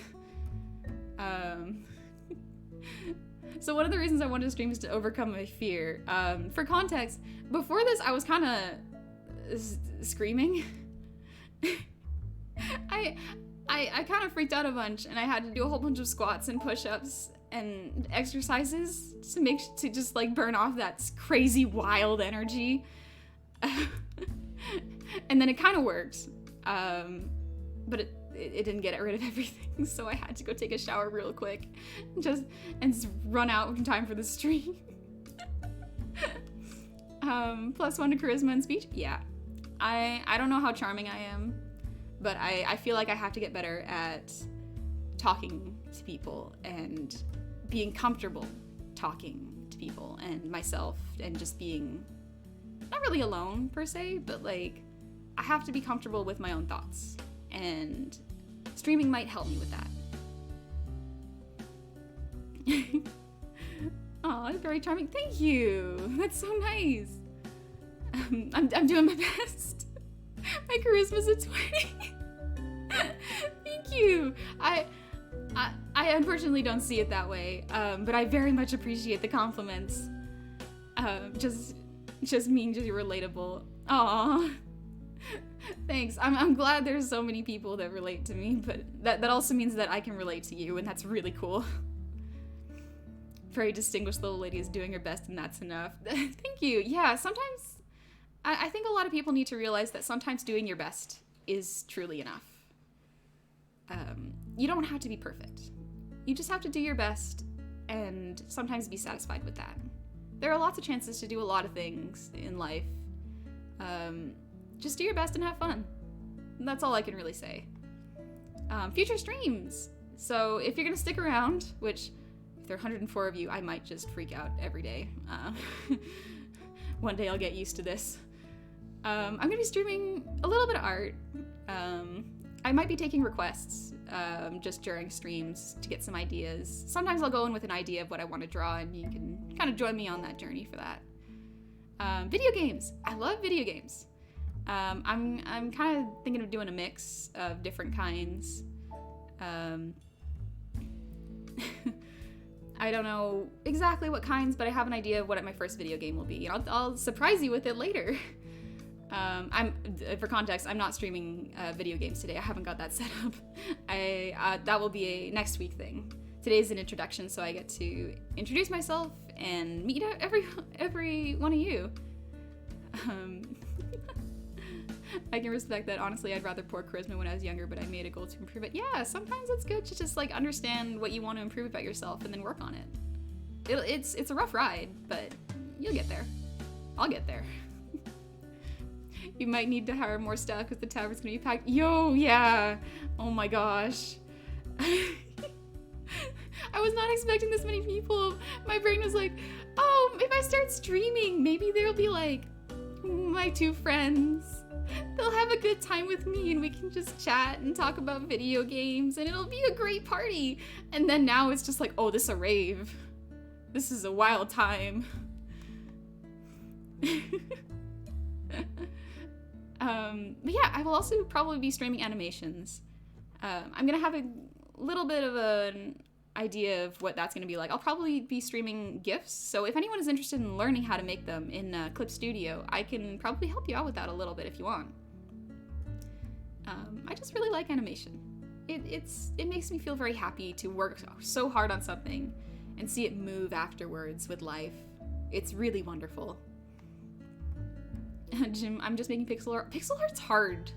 Speaker 1: So one of the reasons I wanted to stream is to overcome my fear. For context, before this, I was kind of screaming. I kind of freaked out a bunch, and I had to do a whole bunch of squats and push-ups and exercises to just like burn off that crazy wild energy. And then it kind of worked, but it didn't get rid of everything, so I had to go take a shower real quick and just run out in time for the stream. +1 to charisma and speech. Yeah, I don't know how charming I am, but I feel like I have to get better at talking to people and being comfortable talking to people and myself, and just being not really alone per se, but like I have to be comfortable with my own thoughts, and streaming might help me with that. Aw, very charming. Thank you. That's so nice. I'm doing my best. My charisma's a 20. Thank you. I unfortunately don't see it that way, but I very much appreciate the compliments. Just mean you're relatable. Aw. Thanks. I'm glad there's so many people that relate to me, but that also means that I can relate to you, and that's really cool. Very distinguished little lady is doing her best, and that's enough. Thank you. Yeah, sometimes I think a lot of people need to realize that sometimes doing your best is truly enough. You don't have to be perfect. You just have to do your best and sometimes be satisfied with that. There are lots of chances to do a lot of things in life. Just do your best and have fun. That's all I can really say. Future streams. So if you're gonna stick around, which if there are 104 of you, I might just freak out every day. One day I'll get used to this. I'm gonna be streaming a little bit of art. I might be taking requests just during streams to get some ideas. Sometimes I'll go in with an idea of what I want to draw, and you can kind of join me on that journey for that. Video games. I love video games. I'm kind of thinking of doing a mix of different kinds. I don't know exactly what kinds, but I have an idea of what my first video game will be. And I'll surprise you with it later. For context, I'm not streaming video games today. I haven't got that set up. That will be a next week thing. Today's an introduction, so I get to introduce myself and meet every one of you. I can respect that. Honestly, I'd rather poor charisma when I was younger, but I made a goal to improve it. Yeah, sometimes it's good to just like understand what you want to improve about yourself and then work on it. It's a rough ride, but you'll get there. I'll get there. You might need to hire more staff because the tavern's gonna be packed. Yo, yeah. Oh my gosh. I was not expecting this many people. My brain was like, oh, if I start streaming, maybe there'll be like my 2 friends. They'll have a good time with me and we can just chat and talk about video games and it'll be a great party. And then now it's just like, oh, this is a rave. This is a wild time. But yeah, I will also probably be streaming animations. I'm gonna have a little bit of an idea of what that's gonna be like. I'll probably be streaming GIFs, so if anyone is interested in learning how to make them in Clip Studio, I can probably help you out with that a little bit if you want. I just really like animation. It makes me feel very happy to work so hard on something and see it move afterwards with life. It's really wonderful. Jim, I'm just making pixel art. Pixel art's hard.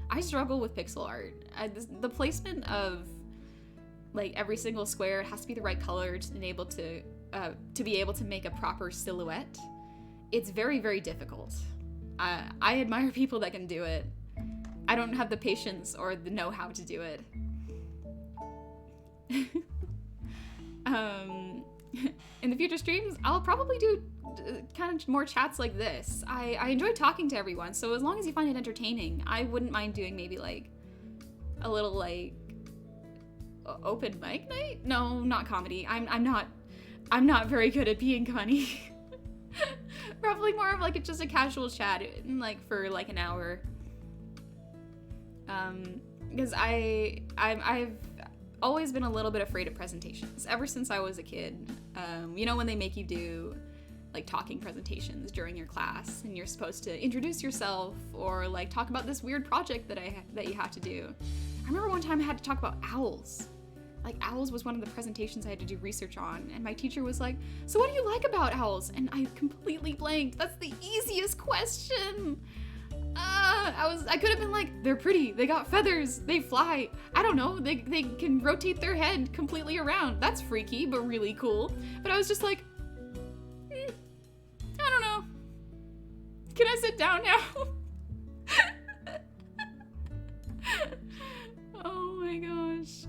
Speaker 1: I struggle with pixel art. The placement of like every single square, it has to be the right color to be able to make a proper silhouette. It's very, very difficult. I admire people that can do it. I don't have the patience or the know-how to do it. In the future streams, I'll probably do kind of more chats like this. I enjoy talking to everyone, so as long as you find it entertaining, I wouldn't mind doing maybe like a little like open mic night? No, not comedy. I'm not very good at being funny. Probably more of like just a casual chat, like for like an hour. Because I've always been a little bit afraid of presentations ever since I was a kid. You know when they make you do like talking presentations during your class and you're supposed to introduce yourself or like talk about this weird project that you have to do. I remember one time I had to talk about owls. Like owls was one of the presentations I had to do research on, and my teacher was like, so what do you like about owls? And I completely blanked. That's the easiest question. I could have been like, they're pretty, they got feathers, they fly, I don't know, they can rotate their head completely around. That's freaky, but really cool. But I was just like, I don't know. Can I sit down now? Oh my gosh.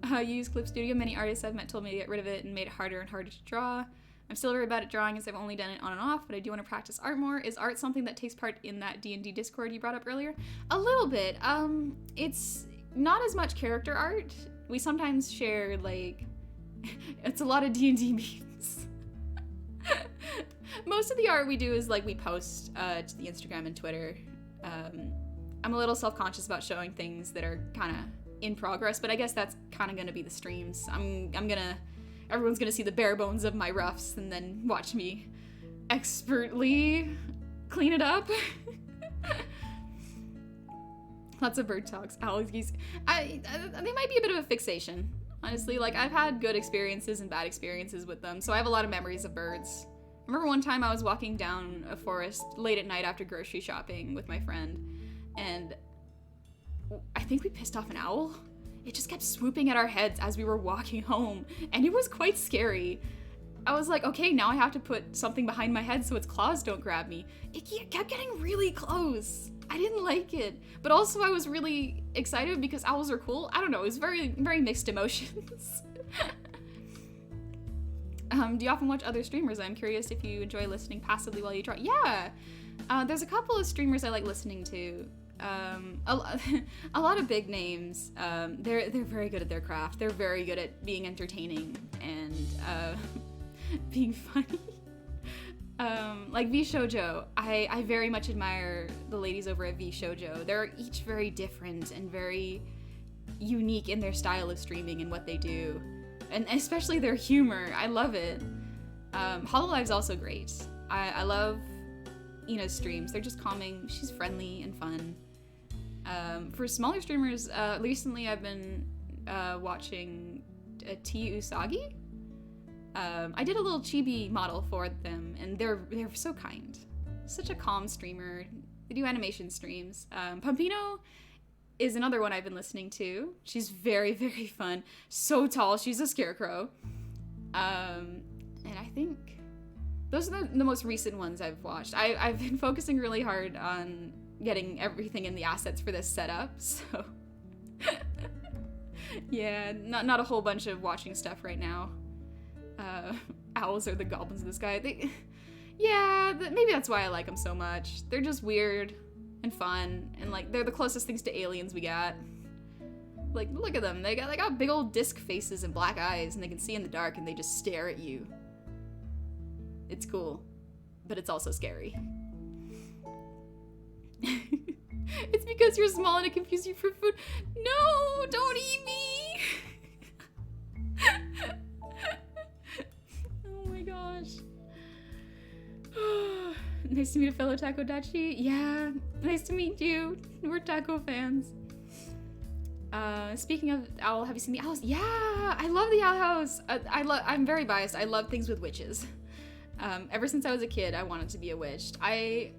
Speaker 1: I use Clip Studio. Many artists I've met told me to get rid of it and made it harder and harder to draw. I'm still very bad at drawing as I've only done it on and off, but I do want to practice art more. Is art something that takes part in that D&D Discord you brought up earlier? A little bit. It's not as much character art. We sometimes share, like, it's a lot of D&D memes. Most of the art we do is, like, we post to the Instagram and Twitter. I'm a little self-conscious about showing things that are kind of in progress, but I guess that's kind of going to be the streams. Everyone's gonna see the bare bones of my roughs and then watch me expertly clean it up. Lots of bird talks, owls, geese. They might be a bit of a fixation, honestly. Like, I've had good experiences and bad experiences with them, so I have a lot of memories of birds. I remember one time I was walking down a forest late at night after grocery shopping with my friend, and I think we pissed off an owl. It just kept swooping at our heads as we were walking home, and it was quite scary. I was like, okay, now I have to put something behind my head so its claws don't grab me. It kept getting really close. I didn't like it, but also I was really excited because owls are cool. I don't know, it was very, very mixed emotions. Do you often watch other streamers? I'm curious if you enjoy listening passively while you draw. Yeah, there's a couple of streamers I like listening to. A lot of big names. They're very good at their craft. They're very good at being entertaining and being funny. Like V Shoujo. I very much admire the ladies over at V Shoujo. They're each very different and very unique in their style of streaming and what they do. And especially their humor. I love it. Hololive's also great. I love Ina's streams. They're just calming. She's friendly and fun. For smaller streamers, recently I've been watching T Usagi. I did a little chibi model for them, and they're so kind. Such a calm streamer. They do animation streams. Pampino is another one I've been listening to. She's very, very fun. So tall. She's a scarecrow. And I think those are the most recent ones I've watched. I've been focusing really hard on getting everything in the assets for this setup, so yeah, not a whole bunch of watching stuff right now. Owls are the goblins in the sky. Maybe that's why I like them so much. They're just weird and fun, and like they're the closest things to aliens we got. Like, look at them. They got big old disc faces and black eyes, and they can see in the dark, and they just stare at you. It's cool, but it's also scary. It's because you're small and it confuses you for food. No, don't eat me. Oh my gosh. Nice to meet a fellow taco dachi. Yeah, nice to meet you. We're taco fans. Speaking of owl, have you seen the owls? Yeah, I love the owl house. I'm very biased. I love things with witches. Ever since I was a kid, I wanted to be a witch. I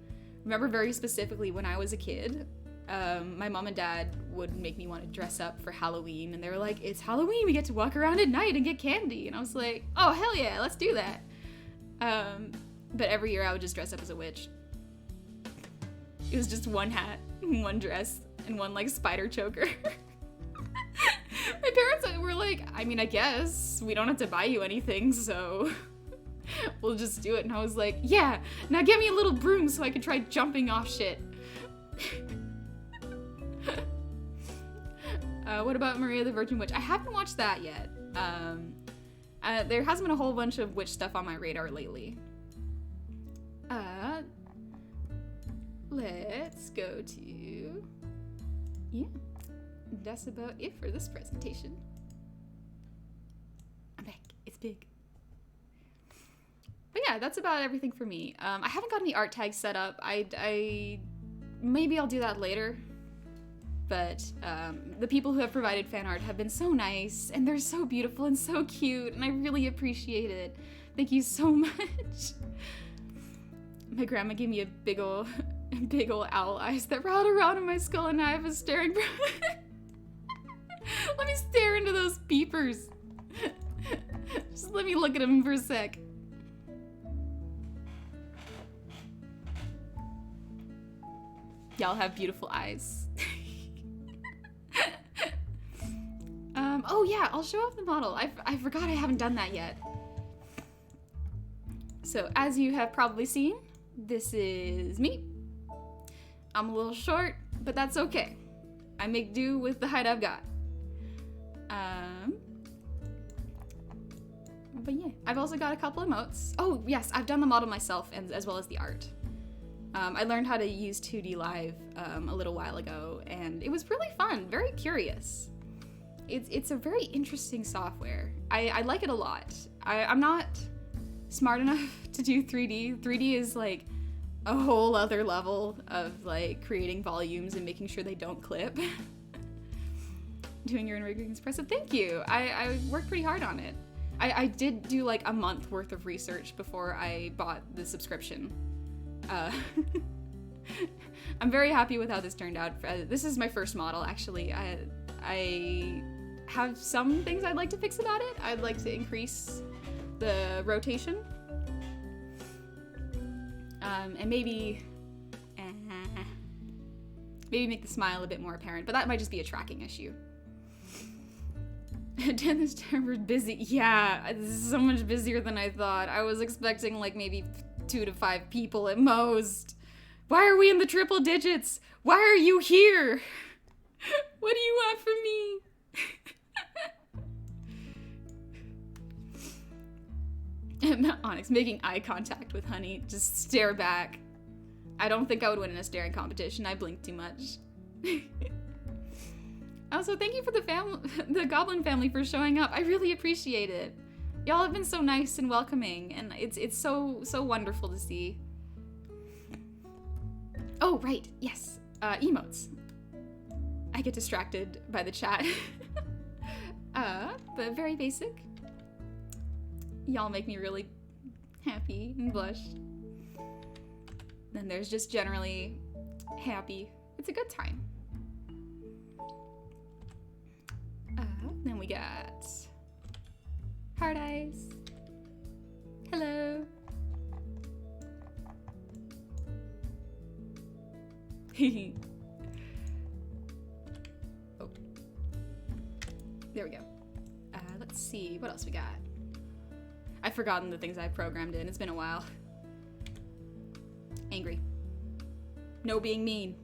Speaker 1: remember very specifically when I was a kid, my mom and dad would make me want to dress up for Halloween, and they were like, it's Halloween, we get to walk around at night and get candy. And I was like, oh, hell yeah, let's do that. But every year I would just dress up as a witch. It was just one hat, one dress, and one like spider choker. My parents were like, I mean, I guess we don't have to buy you anything, so we'll just do it. And I was like, yeah, now get me a little broom so I can try jumping off shit. What about Maria the Virgin Witch? I haven't watched that yet. There hasn't been a whole bunch of witch stuff on my radar lately. Let's go to... Yeah, that's about it for this presentation. I'm back. It's big. But yeah, that's about everything for me. I haven't got any art tags set up. Maybe I'll do that later. But the people who have provided fan art have been so nice, and they're so beautiful and so cute, and I really appreciate it. Thank you so much. My grandma gave me a big ol' owl eyes that rolled around in my skull, and I have a staring. Let me stare into those peepers. Just let me look at them for a sec. Y'all have beautiful eyes. Oh yeah, I'll show off the model. I forgot I haven't done that yet. So as you have probably seen, this is me. I'm a little short, but that's okay. I make do with the height I've got. But yeah, I've also got a couple emotes. Oh yes, I've done the model myself, and as well as the art. I learned how to use 2D Live a little while ago, and it was really fun, very curious. It's a very interesting software. I like it a lot. I'm not smart enough to do 3D. 3D is like a whole other level of like creating volumes and making sure they don't clip. Doing your own rigging is impressive. Thank you. I worked pretty hard on it. I did do like a month worth of research before I bought the subscription. I'm very happy with how this turned out. This is my first model, actually. I have some things I'd like to fix about it. I'd like to increase the rotation. And maybe make the smile a bit more apparent, but that might just be a tracking issue. Dennis Terror's busy. Yeah, this is so much busier than I thought. I was expecting like maybe 2 to 5 people at most. Why are we in the triple digits? Why are you here? What do you want from me? Onyx making eye contact with Honey. Just stare back. I don't think I would win in a staring competition. I blink too much. Also, thank you for the Goblin family for showing up. I really appreciate it. Y'all have been so nice and welcoming, and it's so wonderful to see. Oh, right, yes. Emotes. I get distracted by the chat. But very basic. Y'all make me really happy and blush. Then there's just generally happy. It's a good time. Then we got Hard Eyes. Hello. Oh. There we go. Let's see, what else we got? I've forgotten the things I've programmed in. It's been a while. Angry. No being mean.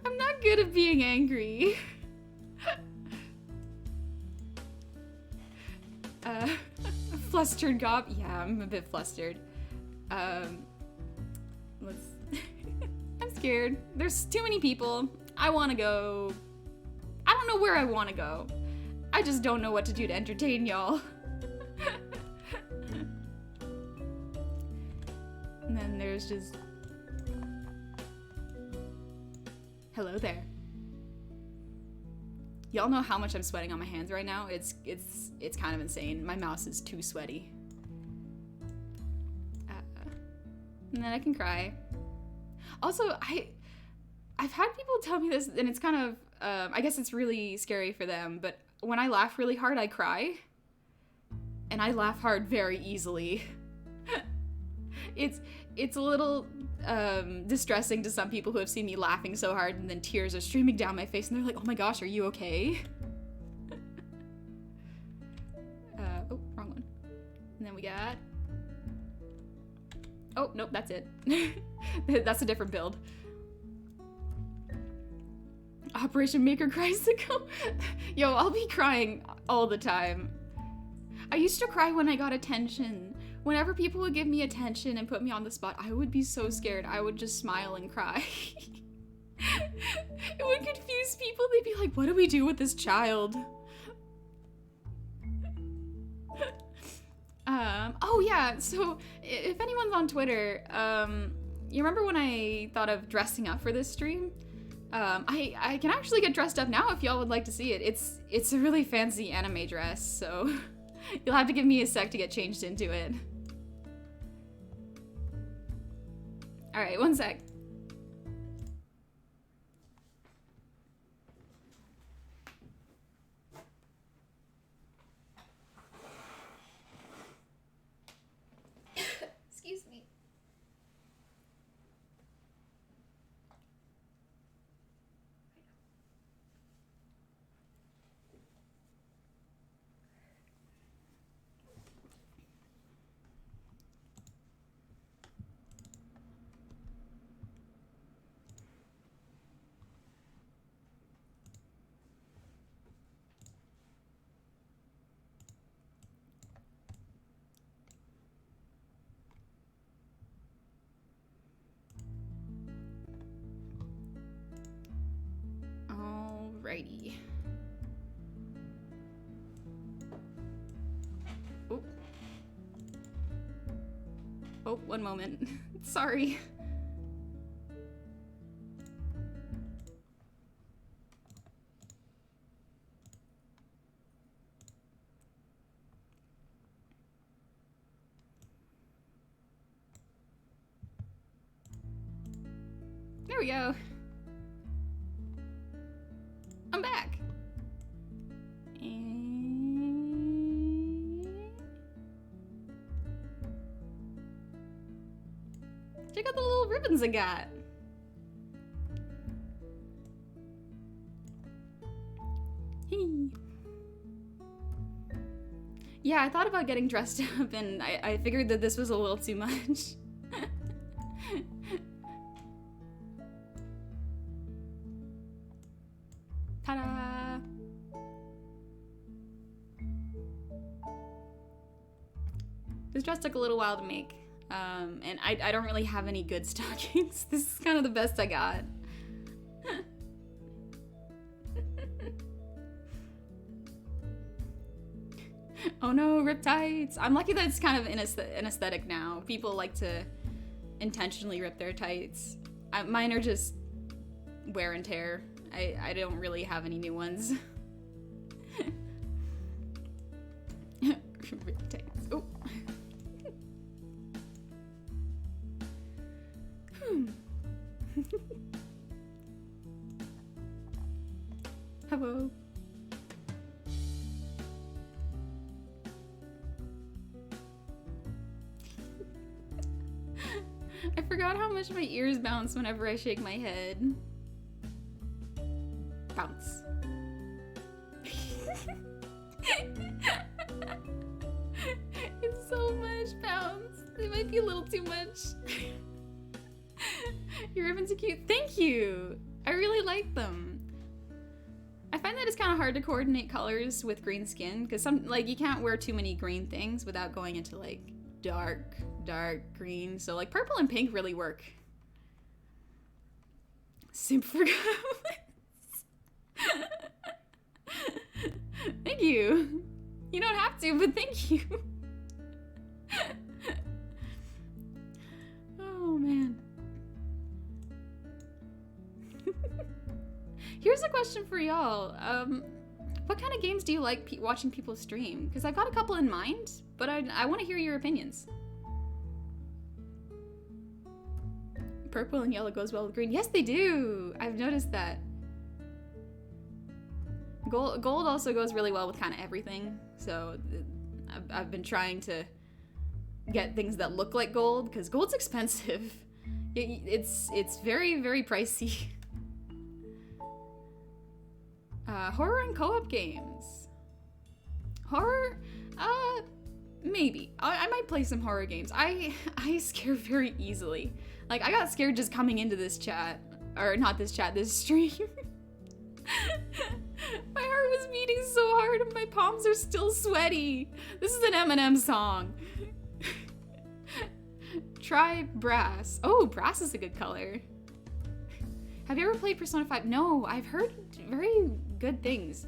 Speaker 1: I'm not good at being angry. Flustered gob. Yeah, I'm a bit flustered. Let's. I'm scared. There's too many people. I want to go. I don't know where I want to go. I just don't know what to do to entertain y'all. And then there's just. Hello there. Y'all know how much I'm sweating on my hands right now? It's kind of insane. My mouse is too sweaty. And then I can cry. Also, I've had people tell me this, and it's kind of, I guess it's really scary for them, but when I laugh really hard, I cry. And I laugh hard very easily. It's a little distressing to some people who have seen me laughing so hard and then tears are streaming down my face and they're like, oh my gosh, are you okay? Oh, wrong one. And then we got... Oh, nope, that's it. That's a different build. Operation Maker Crysicle. Yo, I'll be crying all the time. I used to cry when I got attention. Whenever people would give me attention and put me on the spot, I would be so scared. I would just smile and cry. It would confuse people. They'd be like, what do we do with this child? Oh yeah, so if anyone's on Twitter, you remember when I thought of dressing up for this stream? I can actually get dressed up now if y'all would like to see it. It's a really fancy anime dress, so you'll have to give me a sec to get changed into it. Alright, one sec. Excuse me. Alrighty. Oh. Oh, one moment. Sorry. There we go. I'm back. And... check out the little ribbons I got. Yeah, I thought about getting dressed up and I figured that this was a little too much. Ta-da! This dress took a little while to make. And I don't really have any good stockings. This is kind of the best I got. Oh no, rip tights. I'm lucky that it's kind of an aesthetic now. People like to intentionally rip their tights. Mine are just wear and tear. I don't really have any new ones. Rip tights. Oh. Hello. I forgot how much my ears bounce whenever I shake my head. Bounce. It's so much bounce. It might be a little too much. Your ribbons are cute. Thank you. I really like them. I find that it's kind of hard to coordinate colors with green skin because you can't wear too many green things without going into like dark green. So like purple and pink really work. Simp for goblins. Thank you. You don't have to, but thank you. Oh man. Here's a question for y'all. What kind of games do you like watching people stream? Because I've got a couple in mind, but I want to hear your opinions. Purple and yellow goes well with green. Yes, they do. I've noticed that. Gold also goes really well with kind of everything. So I've been trying to get things that look like gold because gold's expensive. It's very, very pricey. Horror and co-op games. Horror? Maybe. I might play some horror games. I scare very easily. Like, I got scared just coming into this chat. Or not this chat, this stream. My heart was beating so hard and my palms are still sweaty. This is an Eminem song. Try brass. Oh, brass is a good color. Have you ever played Persona 5? No, I've heard very good things.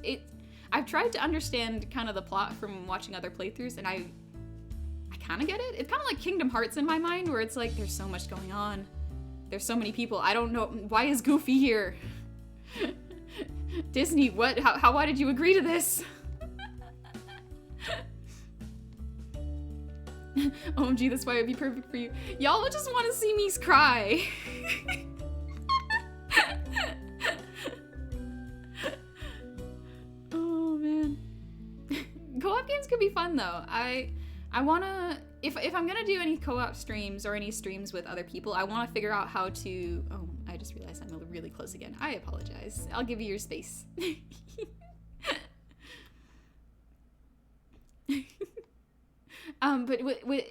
Speaker 1: I've tried to understand kind of the plot from watching other playthroughs, and I kind of get it. It's kind of like Kingdom Hearts in my mind, where it's like, there's so much going on. There's so many people. I don't know. Why is Goofy here? Disney, what? Why did you agree to this? OMG, that's why it would be perfect for you. Y'all would just want to see me cry. Oh man. Co-op games could be fun though. I wanna, if I'm gonna do any co-op streams or any streams with other people, I wanna figure out how to, oh, I just realized I'm really close again. I apologize. I'll give you your space. But with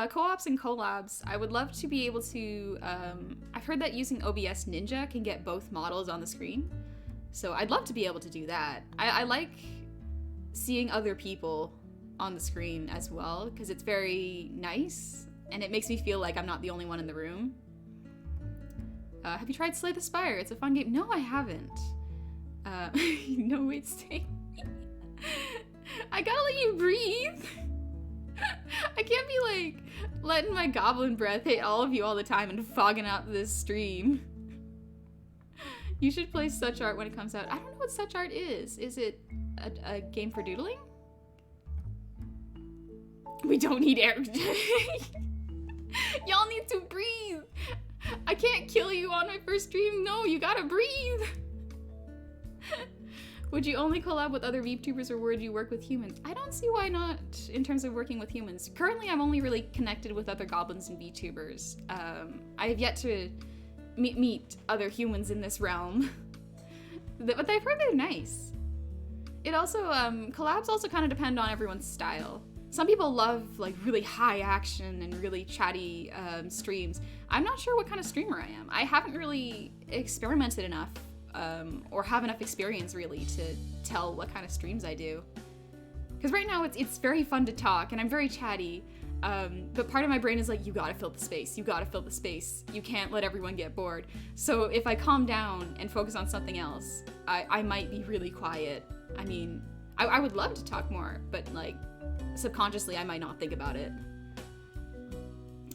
Speaker 1: co-ops and collabs, I would love to be able to, I've heard that using OBS Ninja can get both models on the screen. So I'd love to be able to do that. I like seeing other people on the screen as well, because it's very nice, and it makes me feel like I'm not the only one in the room. Have you tried Slay the Spire? It's a fun game. No, I haven't. No, wait, stay. I gotta let you breathe. I can't be like letting my goblin breath hit all of you all the time and fogging up this stream. You should play Such Art when it comes out. I don't know what Such Art is. Is it a game for doodling? We don't need air. Y'all need to breathe. I can't kill you on my first stream. No, you gotta breathe. Would you only collab with other VTubers or would you work with humans? I don't see why not in terms of working with humans. Currently, I'm only really connected with other goblins and VTubers. I have yet to meet other humans in this realm. But I've heard they're nice. It also, collabs also kind of depend on everyone's style. Some people love like really high action and really chatty streams. I'm not sure what kind of streamer I am. I haven't really experimented enough or have enough experience really to tell what kind of streams I do. Because right now it's very fun to talk, and I'm very chatty. But part of my brain is like, you gotta fill the space. You gotta fill the space. You can't let everyone get bored. So if I calm down and focus on something else, I might be really quiet. I mean, I would love to talk more, but like subconsciously I might not think about it.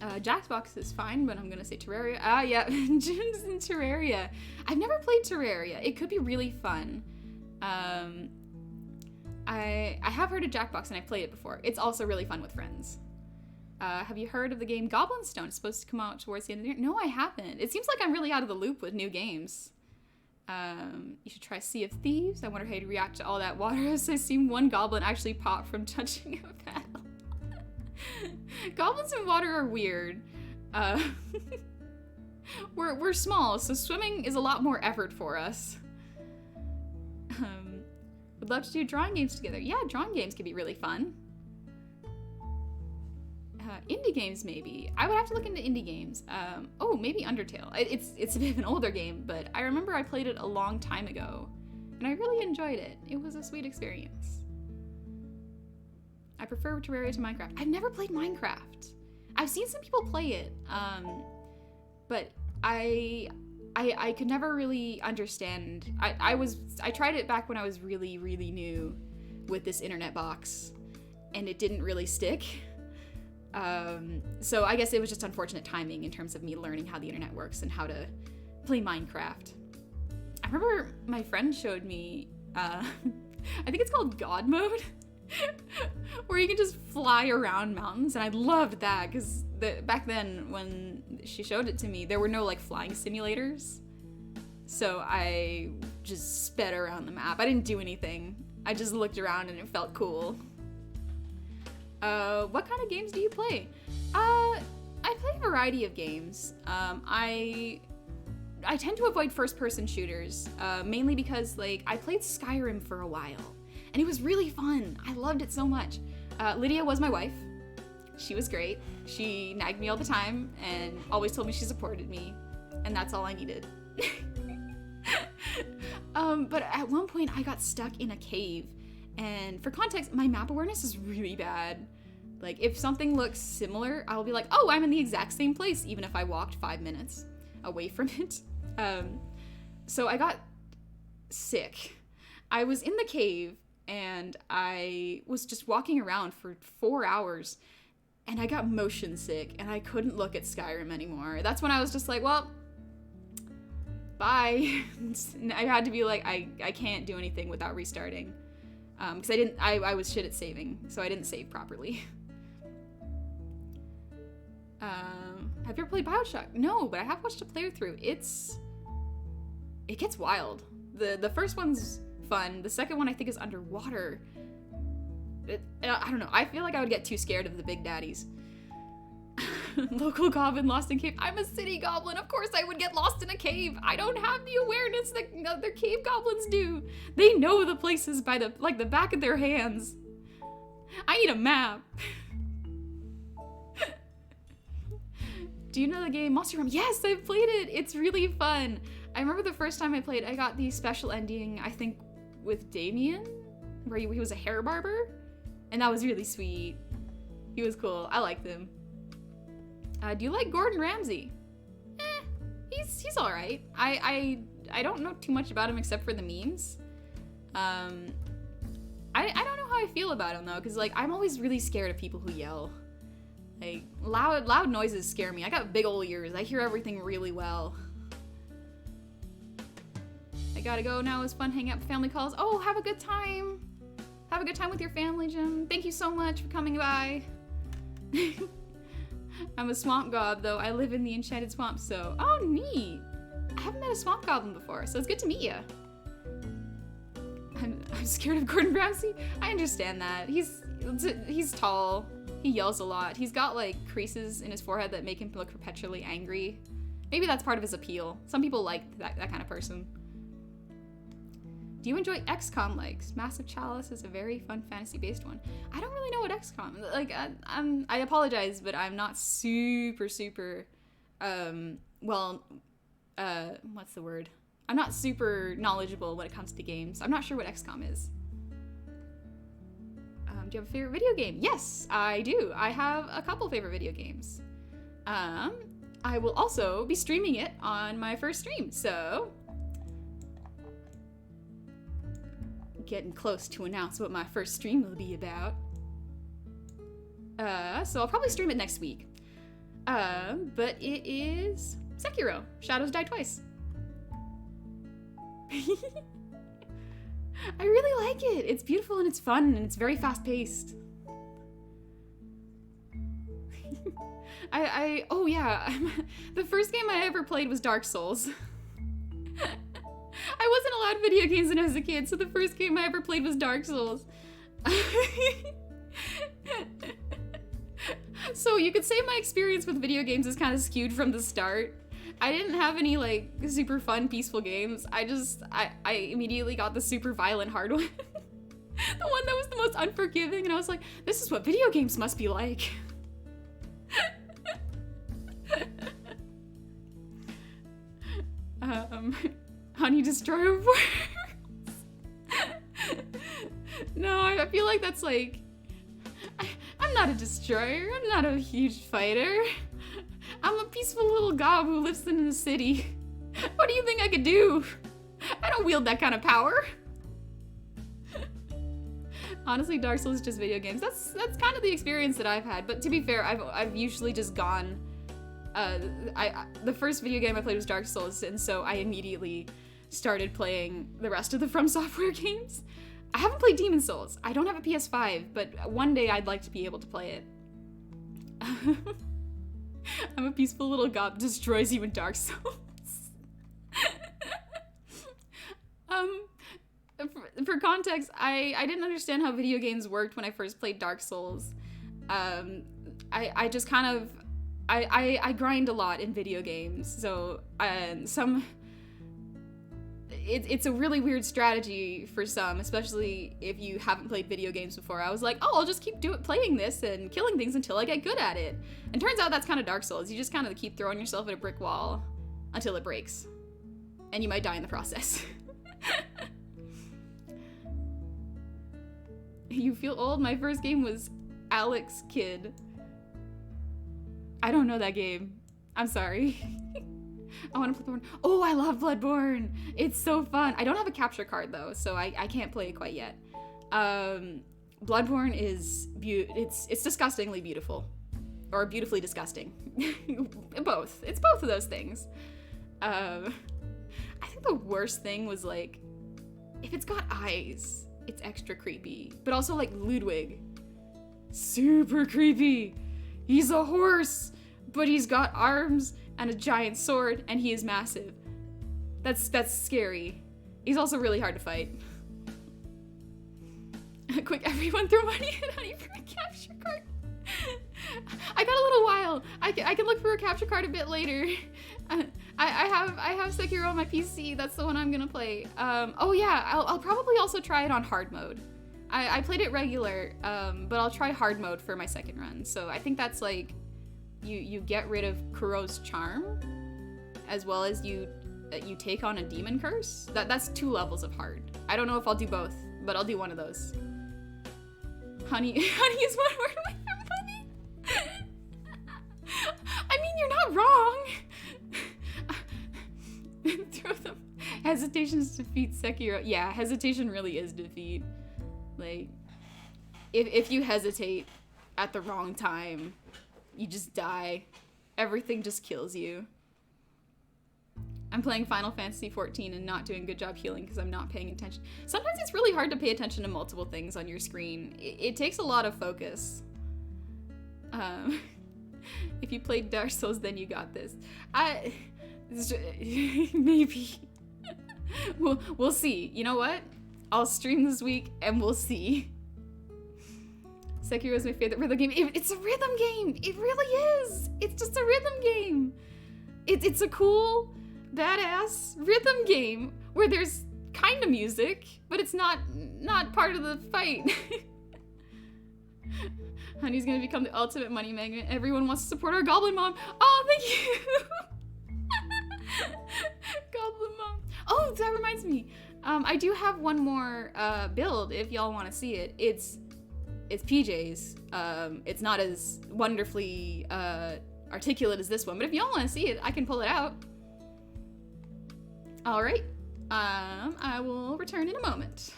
Speaker 1: Jackbox is fine, but I'm gonna say Terraria. Yeah, June's in Terraria. I've never played Terraria. It could be really fun. I have heard of Jackbox and I've played it before. It's also really fun with friends. Have you heard of the game Goblin Stone? It's supposed to come out towards the end of the year. No, I haven't. It seems like I'm really out of the loop with new games. You should try Sea of Thieves. I wonder how you'd react to all that water. As I've seen one goblin actually pop from touching a paddle. Goblins in water are weird. We're small, so swimming is a lot more effort for us. Would love to do drawing games together. Yeah, drawing games could be really fun. Indie games, maybe. I would have to look into indie games. Oh, maybe Undertale. It's a bit of an older game, but I remember I played it a long time ago, and I really enjoyed it. It was a sweet experience. I prefer Terraria to Minecraft. I've never played Minecraft. I've seen some people play it, but I could never really understand. I tried it back when I was really, really new with this internet box, and it didn't really stick. So I guess it was just unfortunate timing in terms of me learning how the internet works and how to play Minecraft. I remember my friend showed me, I think it's called God mode, where you can just fly around mountains, and I loved that because back then when she showed it to me, there were no like flying simulators. So I just sped around the map. I didn't do anything. I just looked around and it felt cool. What kind of games do you play? I play a variety of games. I tend to avoid first-person shooters, mainly because like I played Skyrim for a while, and it was really fun. I loved it so much. Lydia was my wife. She was great. She nagged me all the time and always told me she supported me, and that's all I needed. But at one point I got stuck in a cave. And for context, my map awareness is really bad. Like, if something looks similar, I'll be like, oh, I'm in the exact same place, even if I walked 5 minutes away from it. So I got sick. I was in the cave, and I was just walking around for 4 hours, and I got motion sick, and I couldn't look at Skyrim anymore. That's when I was just like, well, bye. And I had to be like, I can't do anything without restarting. Because I was shit at saving, so I didn't save properly. Have you ever played BioShock? No, but I have watched a playthrough. It gets wild. The first one's fun. The second one I think is underwater. I don't know. I feel like I would get too scared of the big daddies. Local goblin lost in cave. I'm a city goblin. Of course I would get lost in a cave. I don't have the awareness that other cave goblins do. They know the places by the back of their hands. I need a map. Do you know the game Monster Realm? Yes, I've played it. It's really fun. I remember the first time I played, I got the special ending, I think, with Damien, where he was a hair barber, and that was really sweet. He was cool. I liked him. Do you like Gordon Ramsay? He's all right. I don't know too much about him except for the memes. I don't know how I feel about him though, because like I'm always really scared of people who yell. Like loud noises scare me. I got big old ears. I hear everything really well. I gotta go now. It was fun hanging out with family calls. Oh, have a good time. Have a good time with your family, Jim. Thank you so much for coming by. I'm a swamp gob, though. I live in the enchanted swamp, so... Oh, neat! I haven't met a swamp goblin before, so it's good to meet you. I'm scared of Gordon Ramsay. I understand that. He's tall. He yells a lot. He's got, like, creases in his forehead that make him look perpetually angry. Maybe that's part of his appeal. Some people like that kind of person. Do you enjoy XCOM likes? Massive Chalice is a very fun fantasy-based one. I don't really know what XCOM, like, I apologize, but I'm not super, what's the word? I'm not super knowledgeable when it comes to games. I'm not sure what XCOM is. Do you have a favorite video game? Yes, I do. I have a couple favorite video games. I will also be streaming it on my first stream, so getting close to announce what my first stream will be about. So I'll probably stream it next week. But it is Sekiro, Shadows Die Twice. I really like it. It's beautiful and it's fun and it's very fast-paced. Oh yeah, the first game I ever played was Dark Souls. I wasn't allowed video games when I was a kid, so the first game I ever played was Dark Souls. So you could say my experience with video games is kind of skewed from the start. I didn't have any like super fun, peaceful games. I immediately got the super violent hard one. The one that was the most unforgiving, and I was like, this is what video games must be like. Honey Destroyer Worlds. No, I feel like that's like, I'm not a destroyer, I'm not a huge fighter. I'm a peaceful little gob who lives in the city. What do you think I could do? I don't wield that kind of power. Honestly, Dark Souls is just video games. That's kind of the experience that I've had. But to be fair, I've usually just gone. The first video game I played was Dark Souls, and so I immediately started playing the rest of the From Software games. I haven't played Demon Souls. I don't have a PS5, but one day I'd like to be able to play it. I'm a peaceful little gob, destroys you in Dark Souls. For context, I didn't understand how video games worked when I first played Dark Souls. I just kind of, I grind a lot in video games, so it's a really weird strategy for some, especially if you haven't played video games before. I was like, oh, I'll just keep playing this and killing things until I get good at it. And turns out that's kind of Dark Souls. You just kind of keep throwing yourself at a brick wall until it breaks. And you might die in the process. You feel old? My first game was Alex Kidd. I don't know that game. I'm sorry. I want to play Bloodborne. Oh, I love Bloodborne. It's so fun. I don't have a capture card though, so I can't play it quite yet. Bloodborne is it's disgustingly beautiful, or beautifully disgusting. Both. It's both of those things. I think the worst thing was like, if it's got eyes, it's extra creepy. But also like Ludwig, super creepy. He's a horse, but he's got arms and a giant sword, and he is massive. That's scary. He's also really hard to fight. Quick, everyone throw money at Honey for a capture card. I got a little while. I can look for a capture card a bit later. I have Sekiro on my PC. That's the one I'm gonna play. Oh yeah, I'll probably also try it on hard mode. I played it regular, but I'll try hard mode for my second run. So I think that's like, you get rid of Kuro's charm, as well as you take on a demon curse. That's 2 levels of hard. I don't know if I'll do both, but I'll do one of those. Honey is 1 word away from money. I mean, you're not wrong. Throw them. Hesitation's defeat Sekiro. Yeah, hesitation really is defeat. Like, if you hesitate at the wrong time, you just die. Everything just kills you. I'm playing Final Fantasy XIV and not doing a good job healing because I'm not paying attention. Sometimes it's really hard to pay attention to multiple things on your screen. It takes a lot of focus. If you played Dark Souls, then you got this. Maybe. We'll see. You know what? I'll stream this week and we'll see. Sekiro is my favorite rhythm game. It's a rhythm game. It really is. It's just a rhythm game. It's a cool, badass rhythm game where there's kind of music, but it's not part of the fight. Honey's gonna become the ultimate money magnet. Everyone wants to support our Goblin mom. Oh, thank you. Goblin mom. Oh, that reminds me. I do have one more build if y'all want to see it. It's it's PJs. It's not as wonderfully articulate as this one, but if y'all want to see it, I can pull it out. All right. I will return in a moment.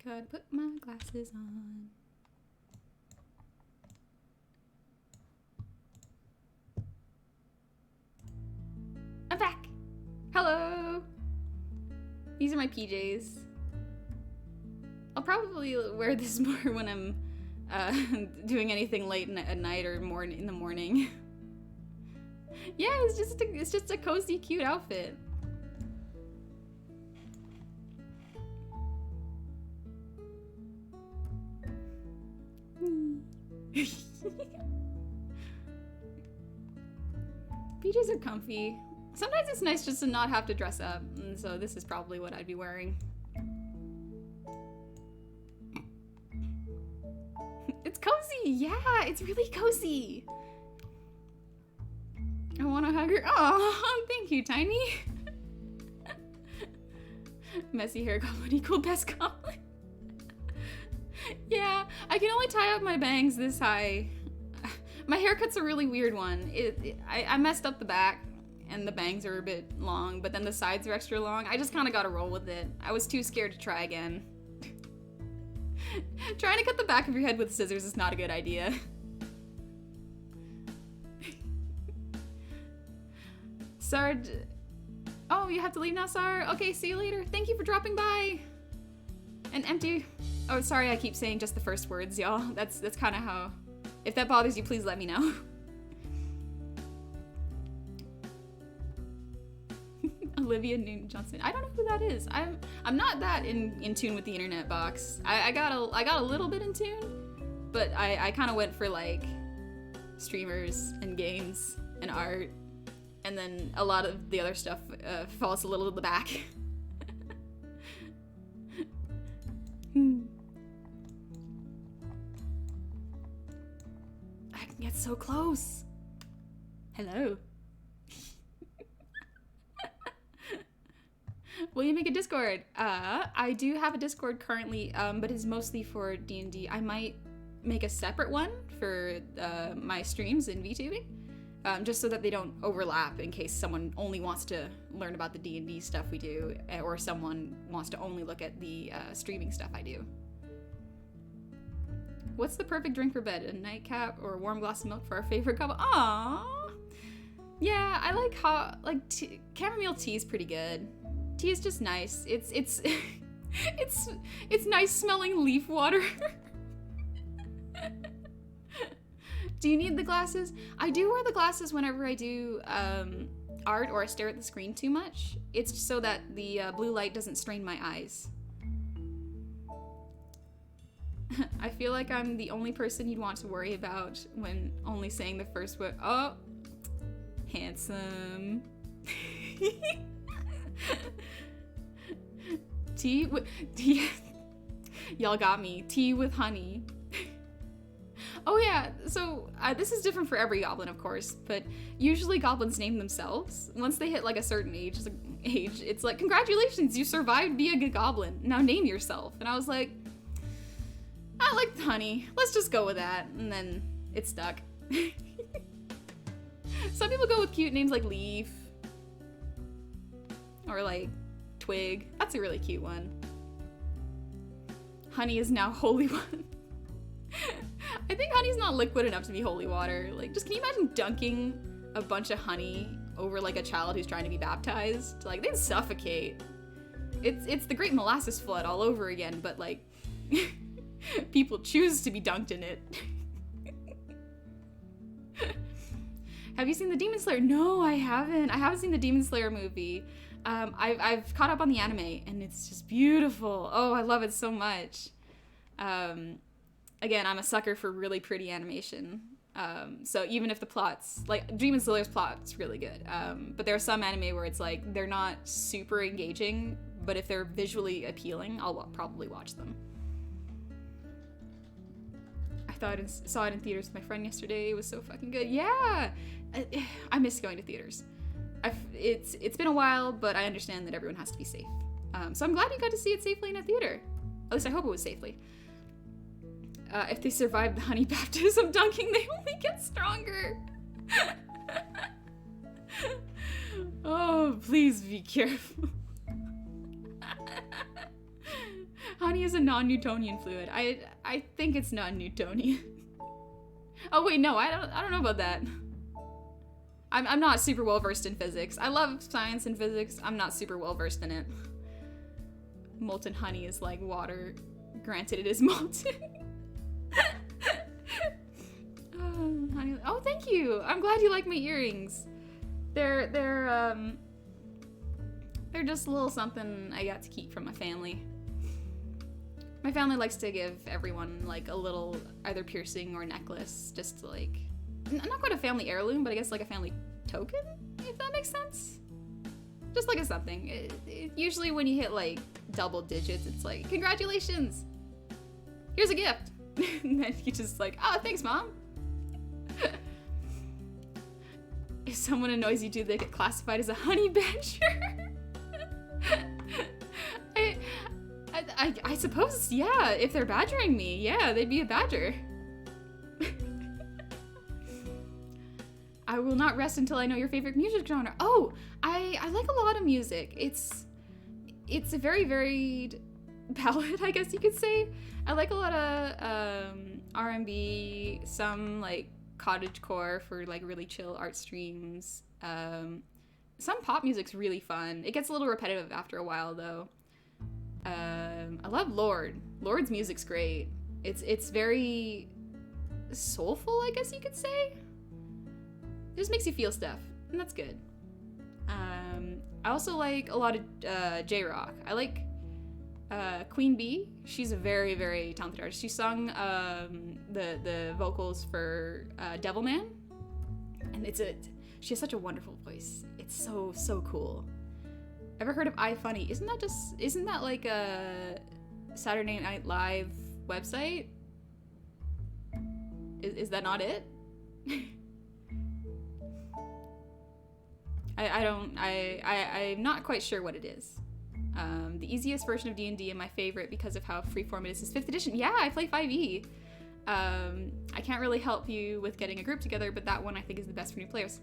Speaker 1: Gotta put my glasses on. I'm back. Hello. These are my PJs. I'll probably wear this more when I'm doing anything late at night or more in the morning. Yeah, it's just a cozy, cute outfit. PJs are comfy. Sometimes it's nice just to not have to dress up, and so this is probably what I'd be wearing. It's cozy! Yeah, it's really cozy! I want to hug her. Oh, thank you, Tiny! Messy hair goblin equal best goblin. Yeah, I can only tie up my bangs this high. My haircut's a really weird one. I messed up the back, and the bangs are a bit long, but then the sides are extra long. I just kind of got to roll with it. I was too scared to try again. Trying to cut the back of your head with scissors is not a good idea. Sard. Oh, you have to leave now, Sar? Okay, see you later. Thank you for dropping by. And empty. Oh, sorry, I keep saying just the first words, y'all. That's kind of how. If that bothers you, please let me know. Olivia Newton-Johnson. I don't know who that is. I'm not that in tune with the internet box. I got a little bit in tune, but I kind of went for like streamers and games and art, and then a lot of the other stuff falls a little to the back. I can get so close. Hello. Will you make a Discord? I do have a Discord currently, but it's mostly for D&D. I might make a separate one for my streams in VTubing, just so that they don't overlap in case someone only wants to learn about the D&D stuff we do, or someone wants to only look at the streaming stuff I do. What's the perfect drink for bed? A nightcap or a warm glass of milk for our favorite couple? Aww. Yeah, I like hot, chamomile tea is pretty good. Tea is just nice. It's nice smelling leaf water. Do you need the glasses? I do wear the glasses whenever I do art or I stare at the screen too much. It's so that the blue light doesn't strain my eyes. I feel like I'm the only person you'd want to worry about when only saying the first word. Oh, handsome. Tea with y'all got me. Tea with honey. Oh yeah, so this is different for every goblin, of course, but usually goblins name themselves. Once they hit like a certain age, it's like, congratulations, you survived being a goblin. Now name yourself. And I was like, I like honey. Let's just go with that. And then it stuck. Some people go with cute names like Leaf. Or like Twig. That's a really cute one. Honey is now holy one. I think honey's not liquid enough to be holy water. Like, just can you imagine dunking a bunch of honey over like a child who's trying to be baptized? Like, they'd suffocate. It's the Great Molasses Flood all over again, but like people choose to be dunked in it. Have you seen the Demon Slayer? No, I haven't. I haven't seen the Demon Slayer movie. I've caught up on the anime, and it's just beautiful. Oh, I love it so much. Again, I'm a sucker for really pretty animation. So even if the plot's, like, Demon Slayer's plot's really good. But there are some anime where it's like, they're not super engaging, but if they're visually appealing, I'll probably watch them. I saw it in theaters with my friend yesterday. It was so fucking good. Yeah, I miss going to theaters. It's been a while, but I understand that everyone has to be safe. So I'm glad you got to see it safely in a theater. At least I hope it was safely. If they survive the honey baptism dunking, they only get stronger. Oh, please be careful. Honey is a non-Newtonian fluid. I think it's non-Newtonian. Oh wait, no, I don't know about that. I'm not super well versed in physics. I love science and physics. I'm not super well versed in it. Molten honey is like water. Granted, it is molten. Honey. Oh, thank you. I'm glad you like my earrings. They're just a little something I got to keep from my family. My family likes to give everyone like a little either piercing or necklace, just to, like, not quite a family heirloom, but I guess like a family token, if that makes sense. Just like a something. Usually when you hit like double digits, it's like, congratulations, here's a gift. And then you just like, oh, thanks, Mom. If someone annoys you, do they get classified as a honey badger? I suppose, yeah, if they're badgering me, yeah, they'd be a badger. I will not rest until I know your favorite music genre. Oh, I like a lot of music. It's a very varied palette, I guess you could say. I like a lot of R&B, some like cottagecore for like really chill art streams. Some pop music's really fun. It gets a little repetitive after a while though. I love Lorde. Lorde's music's great. It's very soulful, I guess you could say. It just makes you feel stuff, and that's good. I also like a lot of J-rock. I like Queen Bee. She's a very, very talented artist. She sung the vocals for Devilman, and she has such a wonderful voice. It's so cool. Ever heard of iFunny? Isn't that like a Saturday Night Live website? Is that not it? I'm not quite sure what it is. The easiest version of D&D and my favorite because of how freeform it is 5th edition. Yeah, I play 5e. I can't really help you with getting a group together, but that one I think is the best for new players.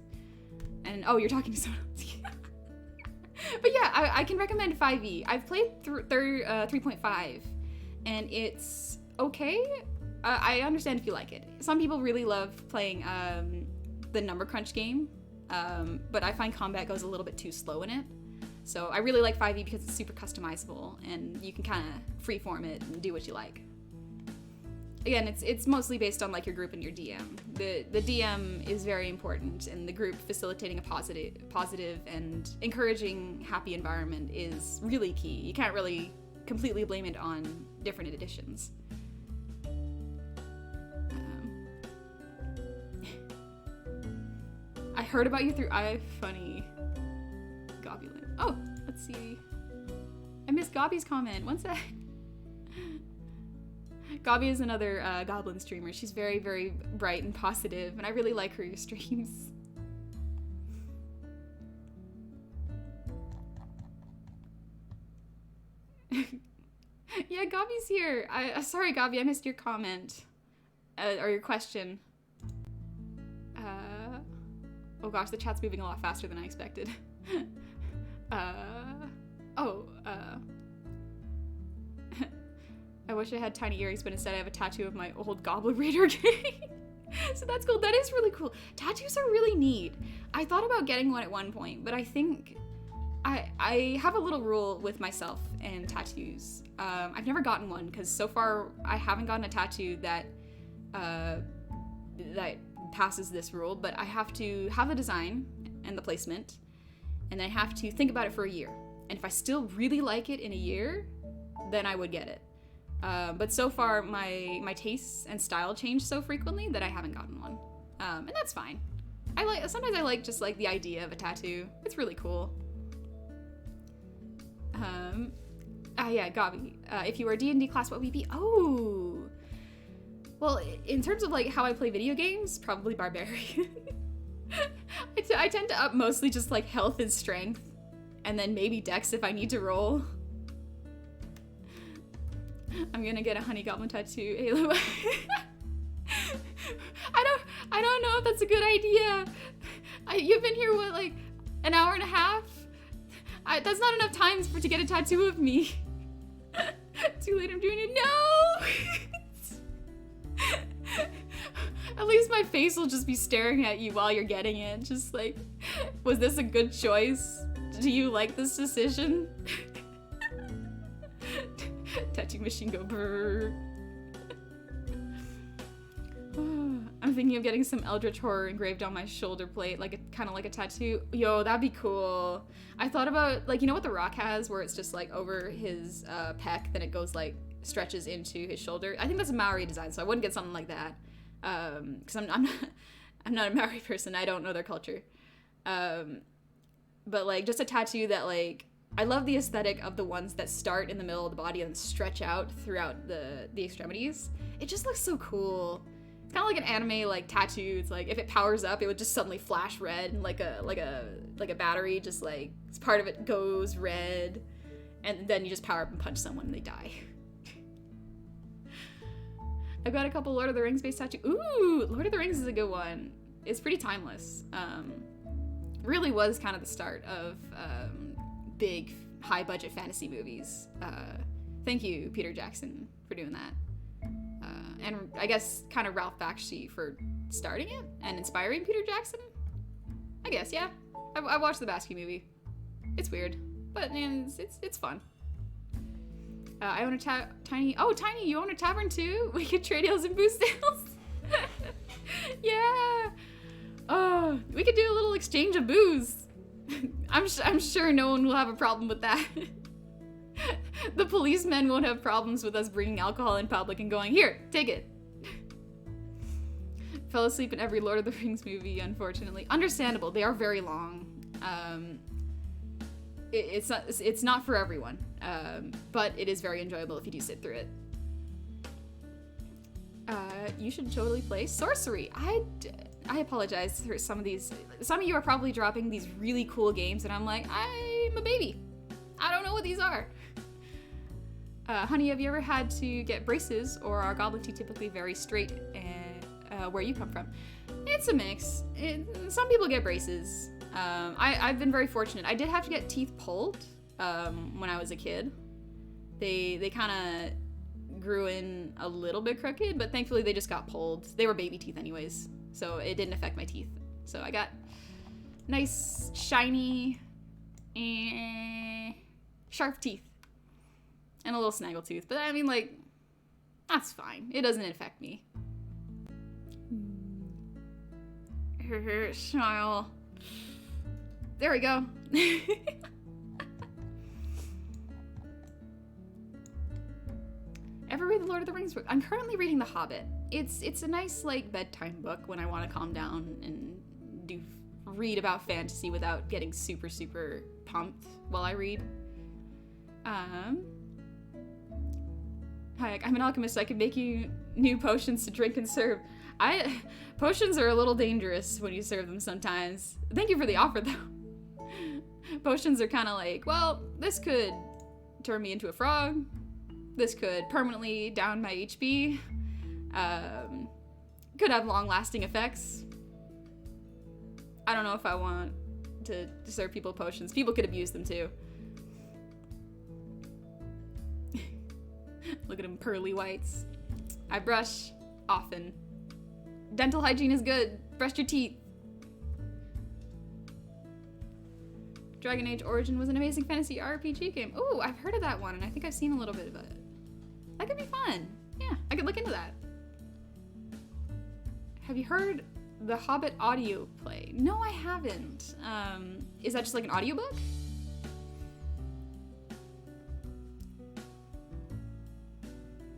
Speaker 1: And oh, you're talking to someone else. But yeah, I can recommend 5e. I've played 3.5, and it's okay. I understand if you like it. Some people really love playing the number crunch game, but I find combat goes a little bit too slow in it. So I really like 5e because it's super customizable, and you can kind of freeform it and do what you like. Again, it's mostly based on like your group and your DM. The DM is very important, and the group facilitating a positive and encouraging happy environment is really key. You can't really completely blame it on different editions. I heard about you through iFunny. Goblin. Oh, let's see. I missed Gobby's comment. One sec. Gobby is another Goblin streamer. She's very, very bright and positive, and I really like her streams. Yeah, Gobby's here. Sorry, Gobby, I missed your comment. Or your question. Oh gosh, the chat's moving a lot faster than I expected. I wish I had tiny earrings, but instead I have a tattoo of my old Goblin Raider gang. So that's cool. That is really cool. Tattoos are really neat. I thought about getting one at one point, but I think I have a little rule with myself and tattoos. I've never gotten one because so far I haven't gotten a tattoo that passes this rule, but I have to have the design and the placement, and then I have to think about it for a year. And if I still really like it in a year, then I would get it. But so far, my tastes and style change so frequently that I haven't gotten one, and that's fine. Sometimes I like just like the idea of a tattoo. It's really cool. Yeah, Gabi. If you were a D&D class, what would we be? Oh, Well, in terms of like how I play video games, probably barbarian. I tend to up mostly just like health and strength, and then maybe dex if I need to roll. I'm gonna get a honey goblin tattoo. Halo. I don't know if that's a good idea. You've been here what, like an hour and a half? That's not enough time to get a tattoo of me. Too late, I'm doing it. No. At least my face will just be staring at you while you're getting it. Just like, was this a good choice? Do you like this decision? Tattoo machine go brrr. I'm thinking of getting some Eldritch Horror engraved on my shoulder plate, like kind of like a tattoo. Yo, that'd be cool. I thought about, like, you know what The Rock has, where it's just like over his pec, then it goes like stretches into his shoulder. I think that's a Maori design, so I wouldn't get something like that. Because I'm not a Maori person. I don't know their culture. But like just a tattoo that, like, I love the aesthetic of the ones that start in the middle of the body and stretch out throughout the extremities. It just looks so cool. It's kind of like an anime like tattoo. It's like if it powers up, it would just suddenly flash red, and like a battery, just like part of it goes red, and then you just power up and punch someone and they die. I've got a couple Lord of the Rings based tattoos. Ooh, Lord of the Rings is a good one. It's pretty timeless. Really was kind of the start of big, high-budget fantasy movies. Thank you, Peter Jackson, for doing that. And I guess kind of Ralph Bakshi for starting it and inspiring Peter Jackson. I guess, yeah. I watched the Bakshi movie. It's weird, but man, it's fun. I own a Tiny. Oh, Tiny, you own a tavern too? We could trade ales and booze ales. Yeah. Oh, we could do a little exchange of booze. I'm sure no one will have a problem with that. The policemen won't have problems with us bringing alcohol in public and going, here, take it. Fell asleep in every Lord of the Rings movie, unfortunately. Understandable, they are very long. It's not for everyone, but it is very enjoyable if you do sit through it. You should totally play sorcery. I apologize for some of these. Some of you are probably dropping these really cool games, and I'm like, I'm a baby. I don't know what these are. Honey, have you ever had to get braces, or are goblin teeth typically very straight where you come from? It's a mix. Some people get braces. I've been very fortunate. I did have to get teeth pulled when I was a kid. They kind of grew in a little bit crooked, but thankfully they just got pulled. They were baby teeth anyways, so it didn't affect my teeth. So I got nice, shiny, sharp teeth. And a little snaggle tooth. But I mean, like, that's fine. It doesn't affect me. Smile. There we go. Ever read the Lord of the Rings book? I'm currently reading The Hobbit. It's a nice, like, bedtime book when I want to calm down and read about fantasy without getting super, super pumped while I read. Hi, I'm an alchemist. I can make you new potions to drink and serve. Potions are a little dangerous when you serve them sometimes. Thank you for the offer, though. Potions are kind of like, well, this could turn me into a frog. This could permanently down my HP. Could have long-lasting effects. I don't know if I want to serve people potions. People could abuse them, too. Look at them pearly whites. I brush often. Dental hygiene is good. Brush your teeth. Dragon Age Origin was an amazing fantasy RPG game. Ooh, I've heard of that one, and I think I've seen a little bit of it. That could be fun. Yeah, I could look into that. Have you heard the Hobbit audio play? No, I haven't. Is that just like an audiobook?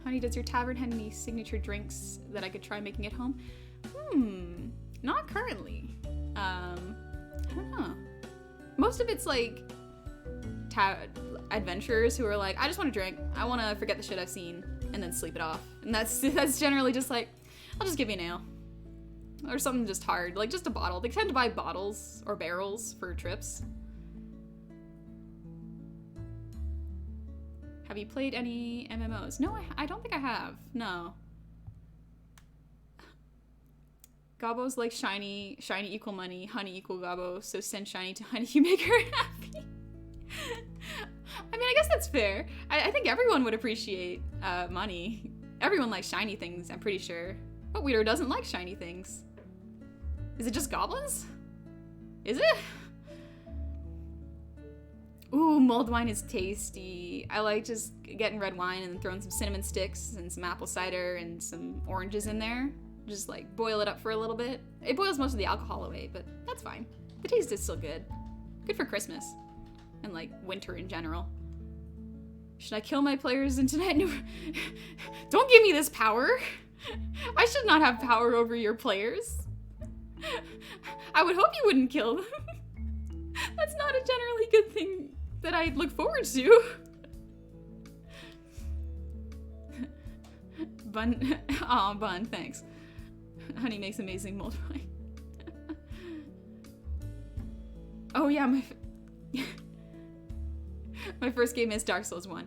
Speaker 1: Honey, does your tavern have any signature drinks that I could try making at home? Not currently. I don't know. Most of it's like adventurers who are like, I just want to drink. I want to forget the shit I've seen. and then sleep it off. And that's generally just like, I'll just give you a nail. Or something just hard, like just a bottle. They tend to buy bottles or barrels for trips. Have you played any MMOs? No, I don't think I have. No. Gobbo's like shiny equal money, honey equal gobbo, so send shiny to honey, you make her happy. I mean, I guess that's fair. I think everyone would appreciate money. Everyone likes shiny things, I'm pretty sure. What weirdo doesn't like shiny things? Is it just goblins? Is it? Ooh, mulled wine is tasty. I like just getting red wine and then throwing some cinnamon sticks and some apple cider and some oranges in there. Just like boil it up for a little bit. It boils most of the alcohol away, but that's fine. The taste is still good. Good for Christmas. And like winter in general. Should I kill my players in tonight? No. Don't give me this power. I should not have power over your players. I would hope you wouldn't kill them. That's not a generally good thing that I look forward to. Bun, aw, Bun, thanks. Honey makes amazing mulled wine. Oh yeah, my first game is Dark Souls 1.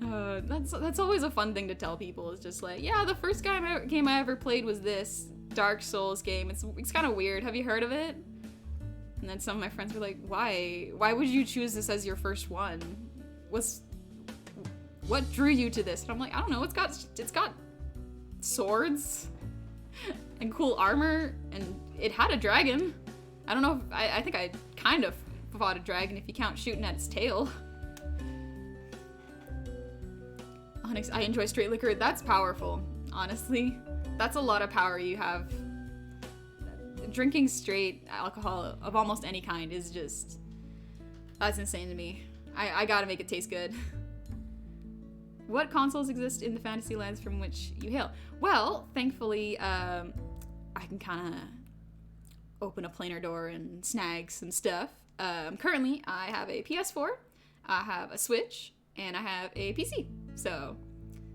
Speaker 1: That's always a fun thing to tell people. It's just like, yeah, the first game I ever played was this Dark Souls game. It's kind of weird. Have you heard of it? And then some of my friends were like, why? Why would you choose this as your first one? What drew you to this? And I'm like, I don't know. It's got swords and cool armor, and it had a dragon. I don't know. I think I kind of fought a dragon if you count shooting at its tail. Onyx, I enjoy straight liquor. That's powerful, honestly. That's a lot of power you have. Drinking straight alcohol of almost any kind is just... That's insane to me. I gotta make it taste good. What consoles exist in the fantasy lands from which you hail? Well, thankfully, I can kind of open a planar door and snag some stuff. Currently, I have a PS4, I have a Switch, and I have a PC. So,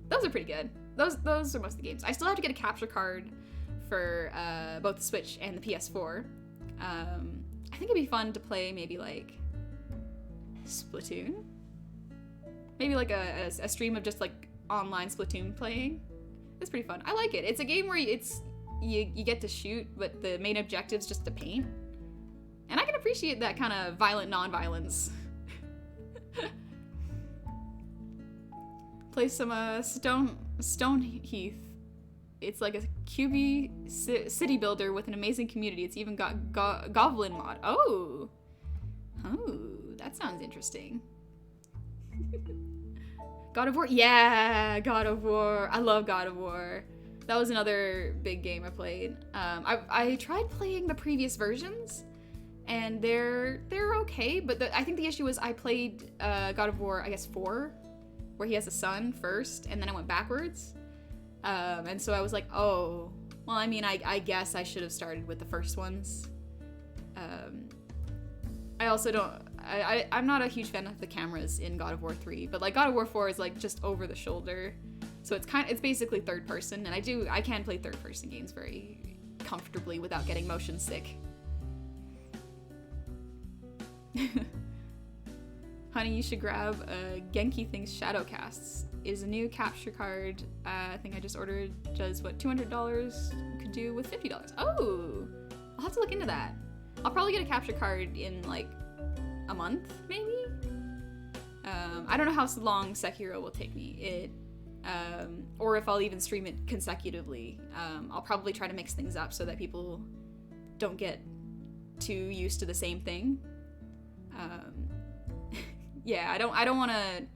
Speaker 1: those are pretty good. Those are most of the games. I still have to get a capture card for both the Switch and the PS4. I think it'd be fun to play maybe like Splatoon. Maybe like a stream of just like online Splatoon playing. It's pretty fun. I like it. It's a game where you get to shoot, but the main objective's just to paint. And I can appreciate that kind of violent non-violence. Play some Stone Heath. It's like a QB city builder with an amazing community. It's even got Goblin mod. Oh, that sounds interesting. God of War, yeah, God of War. I love God of War. That was another big game I played. I tried playing the previous versions, and they're okay. But I think the issue was I played God of War, I guess 4, where he has a son first, and then I went backwards. And so I was like, oh, well, I mean, I guess I should have started with the first ones. I also don't. I'm not a huge fan of the cameras in God of War 3, but like God of War 4 is like just over the shoulder, so it's basically third person, and I can play third person games very comfortably without getting motion sick. Honey, you should grab Genki Things Shadowcasts. Is a new capture card. I think I just ordered. Does what $200 could do with $50. Oh, I'll have to look into that. I'll probably get a capture card in like a month, maybe? I don't know how long Sekiro will take me. Or if I'll even stream it consecutively. I'll probably try to mix things up so that people don't get too used to the same thing. Yeah, I don't want to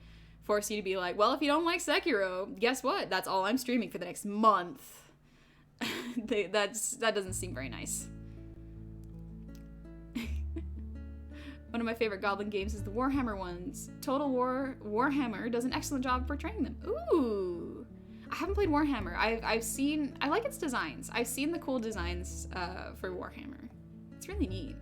Speaker 1: force you to be like, well, if you don't like Sekiro, guess what? That's all I'm streaming for the next month. That doesn't seem very nice. One of my favorite Goblin games is the Warhammer ones. Total War Warhammer does an excellent job portraying them. Ooh, I haven't played Warhammer. I like its designs. I've seen the cool designs for Warhammer. It's really neat.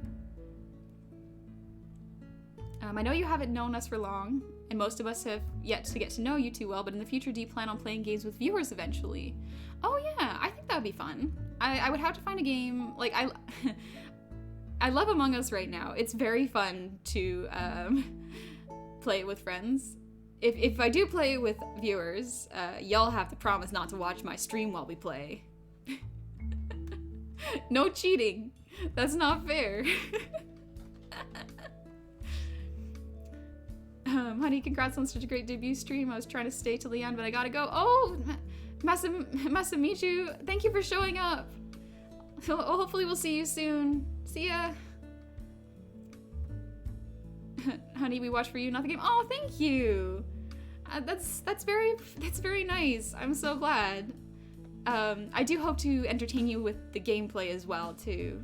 Speaker 1: I know you haven't known us for long, and most of us have yet to get to know you too well, but in the future, do you plan on playing games with viewers eventually? Oh yeah, I think that would be fun. I would have to find a game, like, I love Among Us right now. It's very fun to play it with friends. If I do play with viewers, y'all have to promise not to watch my stream while we play. No cheating. That's not fair. Honey, congrats on such a great debut stream. I was trying to stay till the end, but I gotta go. Oh, Masamichu, thank you for showing up. Hopefully we'll see you soon. See ya. Honey, we watch for you, not the game. Oh, thank you. That's very nice. I'm so glad. I do hope to entertain you with the gameplay as well too.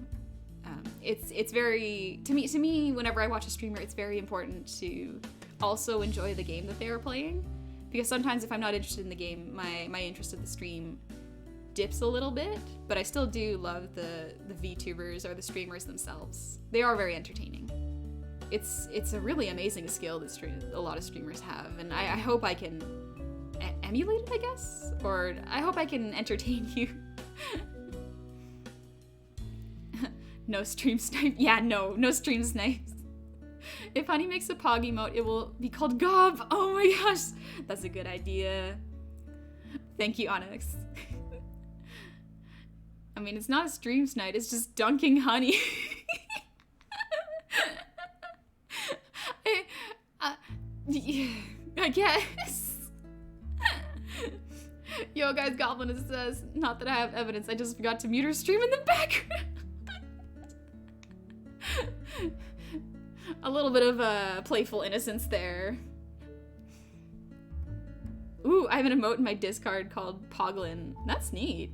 Speaker 1: It's very to me whenever I watch a streamer, it's very important to also enjoy the game that they are playing, because sometimes if I'm not interested in the game, my interest in the stream dips a little bit, but I still do love the VTubers or the streamers themselves. They are very entertaining. It's a really amazing skill that a lot of streamers have, and I hope I can emulate it, I guess? Or I hope I can entertain you. No stream snipe. Yeah, no stream snipes. If Honey makes a Pog emote, it will be called Gob. Oh my gosh, that's a good idea. Thank you, Onyx. I mean, it's not a stream snipe, it's just dunking Honey. I guess. Yo, guys, Goblin says, not that I have evidence, I just forgot to mute her stream in the background. A little bit of playful innocence there. Ooh, I have an emote in my Discard called Poglin. That's neat.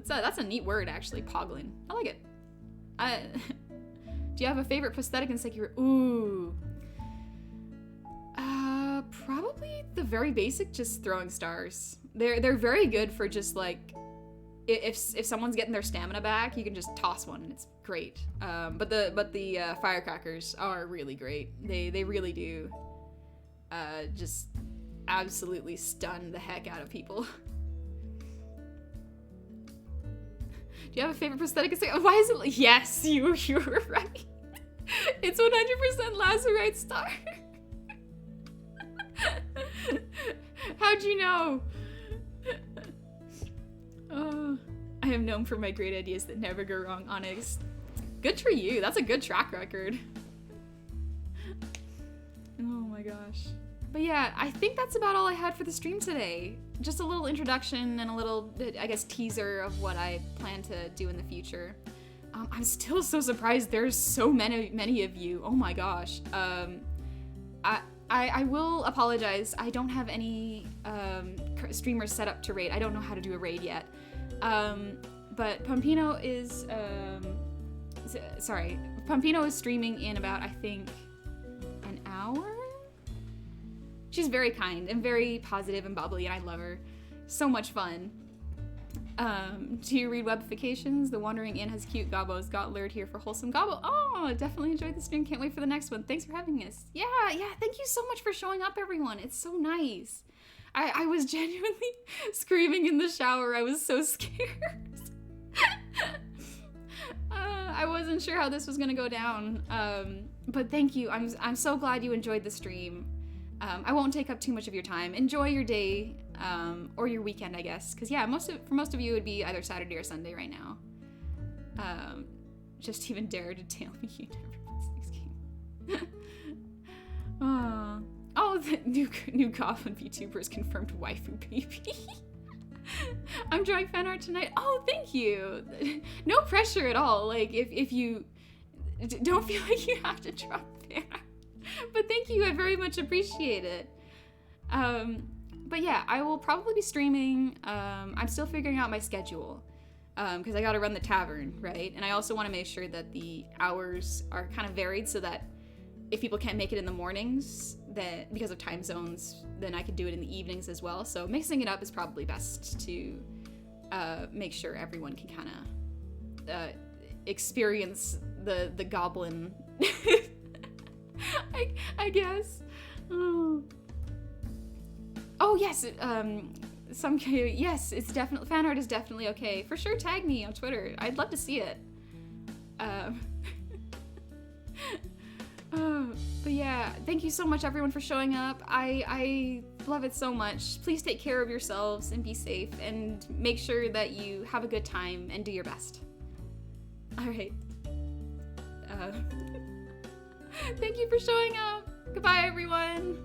Speaker 1: That's a neat word, actually, Poglin. I like it. Do you have a favorite prosthetic in Sekiro? Ooh. Probably the very basic, just throwing stars. They're very good for just like, if someone's getting their stamina back, you can just toss one and it's great. But the firecrackers are really great. They really do just absolutely stun the heck out of people. Do you have a favorite prosthetic? Why is it? Yes, you were right. It's 100% Lazarite star. How'd you know? Oh, I am known for my great ideas that never go wrong, Onyx. Good for you. That's a good track record. Oh my gosh. But yeah, I think that's about all I had for the stream today. Just a little introduction and a little, I guess, teaser of what I plan to do in the future. I'm still so surprised there's so many of you. Oh my gosh. I will apologize. I don't have any streamers set up to raid. I don't know how to do a raid yet. But Pompino is, Pompino is streaming in about, I think, an hour? She's very kind and very positive and bubbly, and I love her. So much fun. Do you read webifications? The Wandering Inn has cute gobbos. Got lured here for wholesome gobbo. Oh, definitely enjoyed the stream. Can't wait for the next one. Thanks for having us. Yeah. Thank you so much for showing up, everyone. It's so nice. I was genuinely screaming in the shower. I was so scared. I wasn't sure how this was gonna go down. But thank you. I'm so glad you enjoyed the stream. I won't take up too much of your time. Enjoy your day, or your weekend, I guess. Because yeah, for most of you, it would be either Saturday or Sunday right now. Just even dare to tell me you never played this game. Oh, the new Goblin VTubers confirmed waifu baby. I'm drawing fan art tonight. Oh, thank you. No pressure at all. Like, if you don't feel like you have to draw fan art. But thank you, I very much appreciate it. But yeah, I will probably be streaming. I'm still figuring out my schedule, because I gotta run the tavern, right? And I also want to make sure that the hours are kind of varied so that if people can't make it in the mornings, that because of time zones, then I could do it in the evenings as well. So mixing it up is probably best to make sure everyone can kind of experience the Goblin. I guess. Oh. Oh yes, yes, it's definitely, fan art is definitely okay. For sure, tag me on Twitter. I'd love to see it. But yeah, thank you so much everyone for showing up. I love it so much. Please take care of yourselves and be safe, and make sure that you have a good time and do your best. All right. Thank you for showing up. Goodbye, everyone.